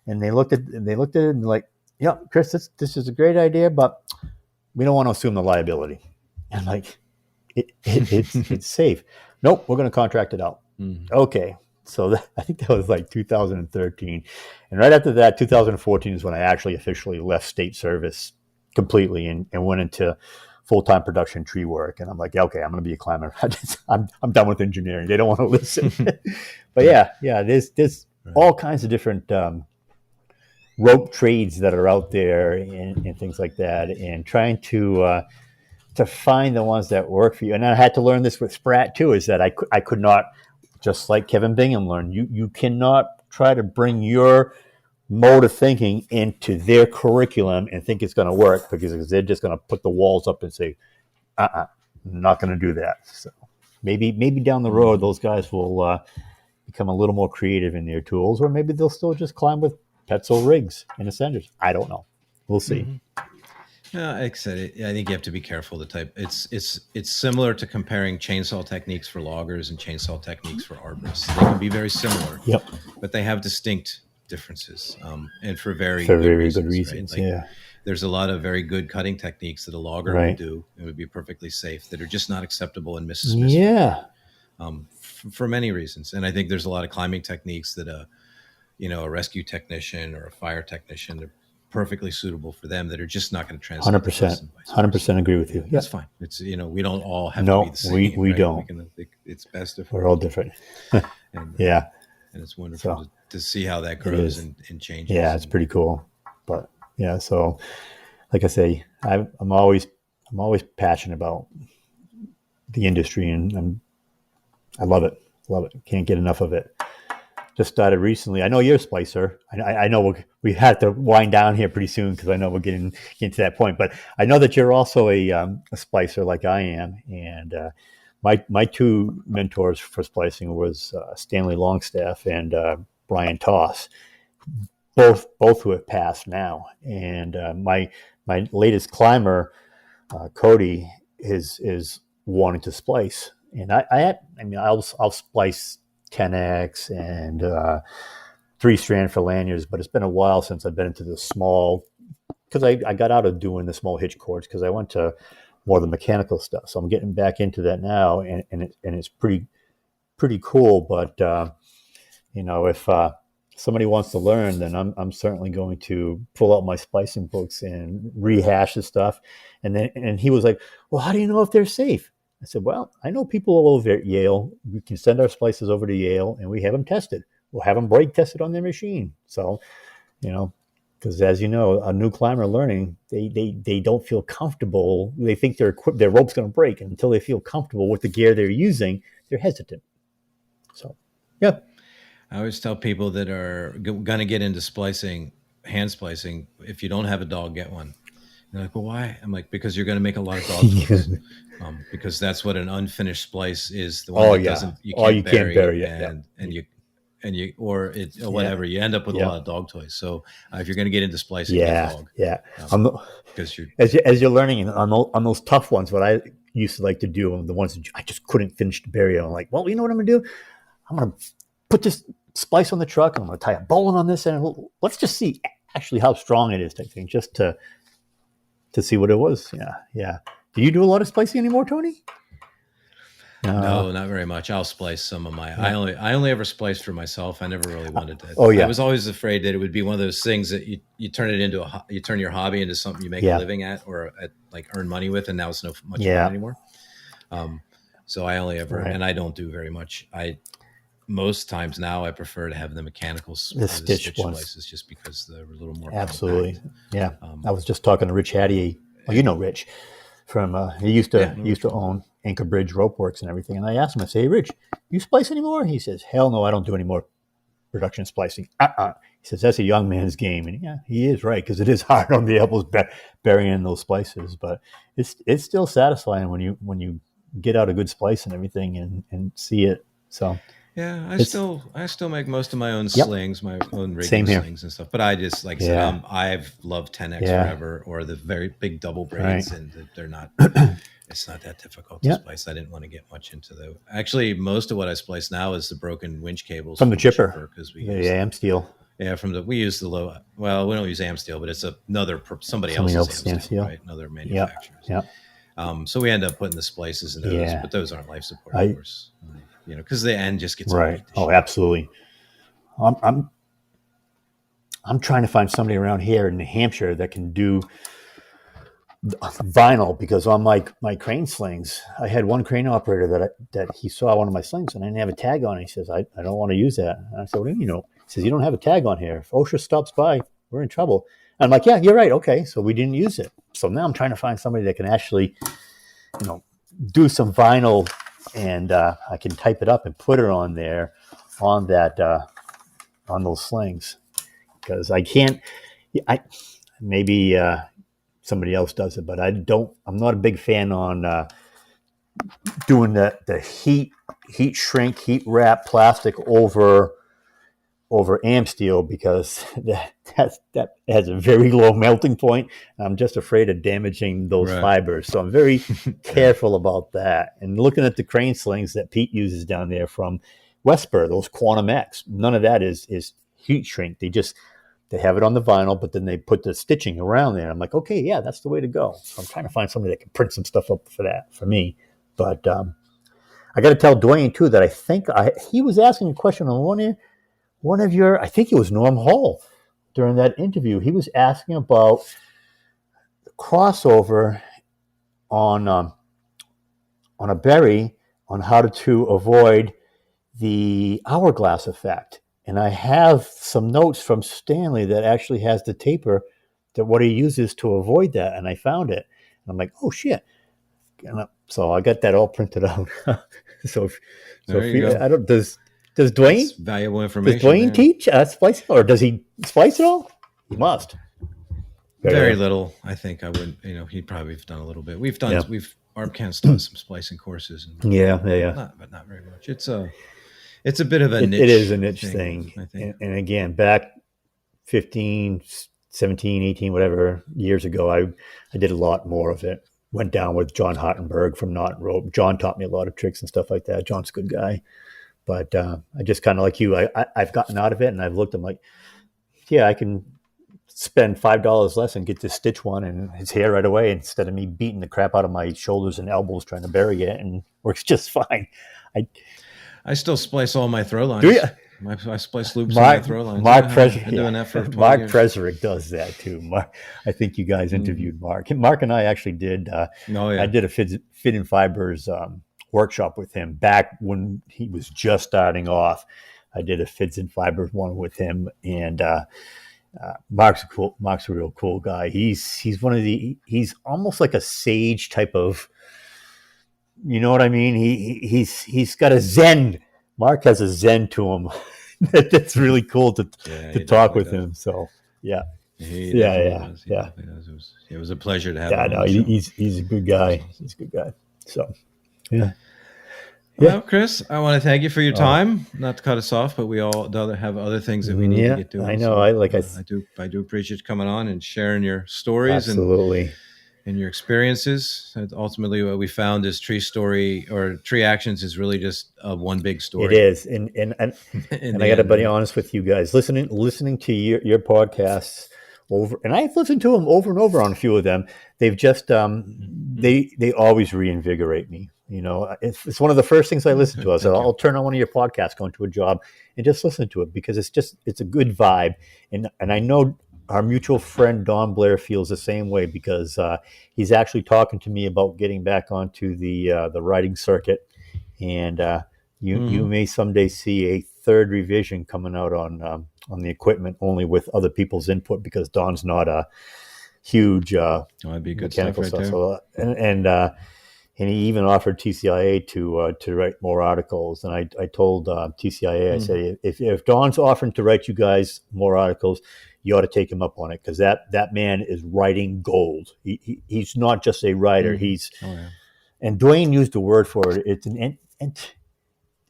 and they looked at it and like, yeah, Chris, this is a great idea, but we don't want to assume the liability. And like, it's safe. Nope, we're going to contract it out. Okay. So I think that was like 2013. And right after that, 2014 is when I actually officially left state service completely and went into full-time production tree work. And I'm like, okay, I'm going to be a climber. I'm done with engineering. They don't want to listen. But yeah, there's all kinds of different rope trades that are out there and things like that, and trying to find the ones that work for you. And I had to learn this with Sprat too, is that I could not, just like Kevin Bingham learned, you cannot try to bring your mode of thinking into their curriculum and think it's going to work, because they're just going to put the walls up and say, I'm not going to do that. So maybe down the road, those guys will become a little more creative in their tools, or maybe they'll still just climb with Petzl rigs and ascenders. I don't know. We'll see. Like I said, I think you have to be careful. It's similar to comparing chainsaw techniques for loggers and chainsaw techniques for arborists. They can be very similar, but they have distinct differences, and for very good reasons. Right? Like, there's a lot of very good cutting techniques that a logger will do and would be perfectly safe, that are just not acceptable in Mrs. Smith. For many reasons. And I think there's a lot of climbing techniques that a rescue technician or a fire technician, they're perfectly suitable for them, that are just not going to translate. 100% agree with you. That's fine. It's we don't all have to be the same. We don't. It's best if we're all different. And it's wonderful to see how that grows and changes. Yeah, it's pretty cool. But yeah, so like I say, I'm always passionate about the industry, and I love it. Can't get enough of it. just started recently. I know you're a splicer. I know we have to wind down here pretty soon because I know we're getting to that point. But I know that you're also a splicer like I am. And my two mentors for splicing was Stanley Longstaff and Brian Toss, both who have passed now. And my latest climber, Cody, is wanting to splice. And I'll splice 10X and 3-strand for lanyards, but it's been a while since I've been into the small, because I got out of doing the small hitch cords because I went to more of the mechanical stuff. So I'm getting back into that now, and it's pretty cool. But if somebody wants to learn, then I'm certainly going to pull out my splicing books and rehash the stuff. And he was like, "Well, how do you know if they're safe?" I said, "Well, I know people all over at Yale. We can send our splices over to Yale, and we have them tested. We'll have them brake tested on their machine." So, because as you know, a new climber learning, they don't feel comfortable. They think their rope's going to break, and until they feel comfortable with the gear they're using, they're hesitant. So, yeah. I always tell people that are going to get into splicing, hand splicing, if you don't have a dog, get one. They're like, "Well, why?" I'm like, "Because you're going to make a lot of dog toys." Because that's what an unfinished splice is. The one you can't bury it, and you or whatever. You end up with a lot of dog toys. So if you're going to get into splicing, get a dog. Yeah. Because as you're learning on those tough ones, what I used to like to do, the ones that I just couldn't finish to bury, I'm like, "Well, you know what I'm going to do? I'm going to put this splice on the truck, and I'm going to tie a bowline on this, and let's just see actually how strong it is," type thing, just to see what it was. Yeah. Do you do a lot of splicing anymore, Tony? No, not very much. I'll splice some of my. Yeah. I only ever spliced for myself. I never really wanted to. Oh yeah. I was always afraid that it would be one of those things that you turn it into you turn your hobby into something you make a living at or earn money with, and now it's not much fun anymore. So I only ever, and I don't do very much. Most times now I prefer to have the mechanical the stitch splices just because they're a little more absolutely compact. Yeah. I was just talking to Rich Hattie. Well, Rich from he used to own Anchor Bridge Rope Works and everything. And I asked him, I say, "Hey, Rich, you splice anymore?" He says, "Hell no, I don't do any more production splicing." He says, "That's a young man's game." And yeah, he is right, because it is hard on the elbows burying those splices, but it's still satisfying when you get out a good splice and everything and see it. So yeah, I still make most of my own slings, my own rigging slings and stuff. But I just, like I said, I've loved 10X forever, or the very big double braids, and they're not. It's not that difficult to splice. I didn't want to get much into the. Actually, most of what I splice now is the broken winch cables from the chipper, because we use AM steel. Yeah, we use the low. Well, we don't use AM steel, but it's somebody else's AM steel, right? Another manufacturer. Yeah. So we end up putting the splices in those, but those aren't life support, of course. Because the end just gets right. Oh, absolutely. I'm trying to find somebody around here in New Hampshire that can do vinyl, because on my crane slings, I had one crane operator that he saw one of my slings and I didn't have a tag on it. He says, I don't want to use that. And I said, "What do you know?" He says, "You don't have a tag on here. If OSHA stops by, we're in trouble." And I'm like, "Yeah, you're right. Okay." So we didn't use it. So now I'm trying to find somebody that can actually, do some vinyl, and I can type it up and put it on there, on those slings, because I can't. Maybe somebody else does it, but I'm not a big fan on doing the heat shrink, heat wrap plastic over AM steel, because that has a very low melting point. I'm just afraid of damaging those fibers. So I'm very careful about that. And looking at the crane slings that Pete uses down there from Westbur, those Quantum X, none of that is heat shrink. They have it on the vinyl, but then they put the stitching around there. I'm like, okay, yeah, that's the way to go. So I'm trying to find somebody that can print some stuff up for me. But I got to tell Dwayne too that I think he was asking a question on one of your, I think it was Norm Hall during that interview. He was asking about the crossover on a berry, on how to avoid the hourglass effect. And I have some notes from Stanley that actually has the taper, that what he uses to avoid that. And I found it. And I'm like, oh shit. So I got that all printed out. So if you, I don't, Does Dwayne? That's valuable information. Does Dwayne teach splicing, or does he splice at all? He must. Very little. I think I wouldn't. He'd probably have done a little bit. We've ArbCan's done some splicing courses. And but not very much. It's a bit of a niche. It is a niche thing. I think. And again, back 15, 17, 18, whatever years ago, I did a lot more of it. Went down with John Hottenberg from Knot and Rope. John taught me a lot of tricks and stuff like that. John's a good guy. But I just kind of like you, I've gotten out of it, and I've looked, I'm like, yeah, I can spend $5 less and get this stitch one and his hair right away, instead of me beating the crap out of my shoulders and elbows trying to bury it, and works just fine. I still splice all my throw lines. Do you? I splice loops on my throw lines. Mark Preserick does that too. I think you guys interviewed Mark. Mark and I actually did. I did a fit and fibers workshop with him back when he was just starting off. I did a fits and fibers one with him, and Mark's a real cool guy. He's he's almost like a sage type of, you know what I mean? He's got a zen. Mark has a zen to him. That's really cool to talk with him. So yeah. It was a pleasure to have him. Yeah, no, he's a good guy. He's a good guy. So yeah. Well, Chris, I want to thank you for your time. Not to cut us off, but we all have other things that we need to get to. I know. So I do appreciate you coming on and sharing your stories. Absolutely. And your experiences. And ultimately, what we found is Tree Actions is really just one big story. It is, and I got to be honest with you guys. Listening to your podcasts over, and I've listened to them over and over on a few of them. They've just they always reinvigorate me. It's one of the first things I listen to. I'll turn on one of your podcasts going to a job and just listen to it, because it's a good vibe, and I know our mutual friend Don Blair feels the same way, because he's actually talking to me about getting back onto the riding circuit, and you may someday see a third revision coming out on the equipment, only with other people's input, because Don's not a huge that'd be good mechanical stuff right so, and he even offered TCIA to write more articles. And I told TCIA, I said, if Don's offering to write you guys more articles, you ought to take him up on it, because that man is writing gold. He's not just a writer. And Dwayne used the word for it. It's an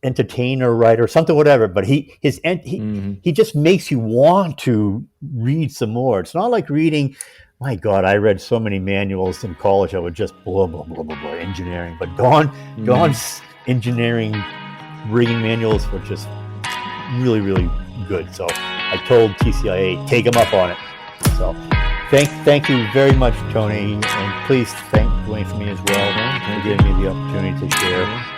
entertainer, writer, something, whatever. But he just makes you want to read some more. It's not like reading. My God, I read so many manuals in college. I would just blah blah blah blah blah engineering. But Don's engineering rigging manuals were just really, really good. So I told TCIA, take him up on it. So thank you very much, Tony, and please thank Dwayne for me as well, for giving me the opportunity to share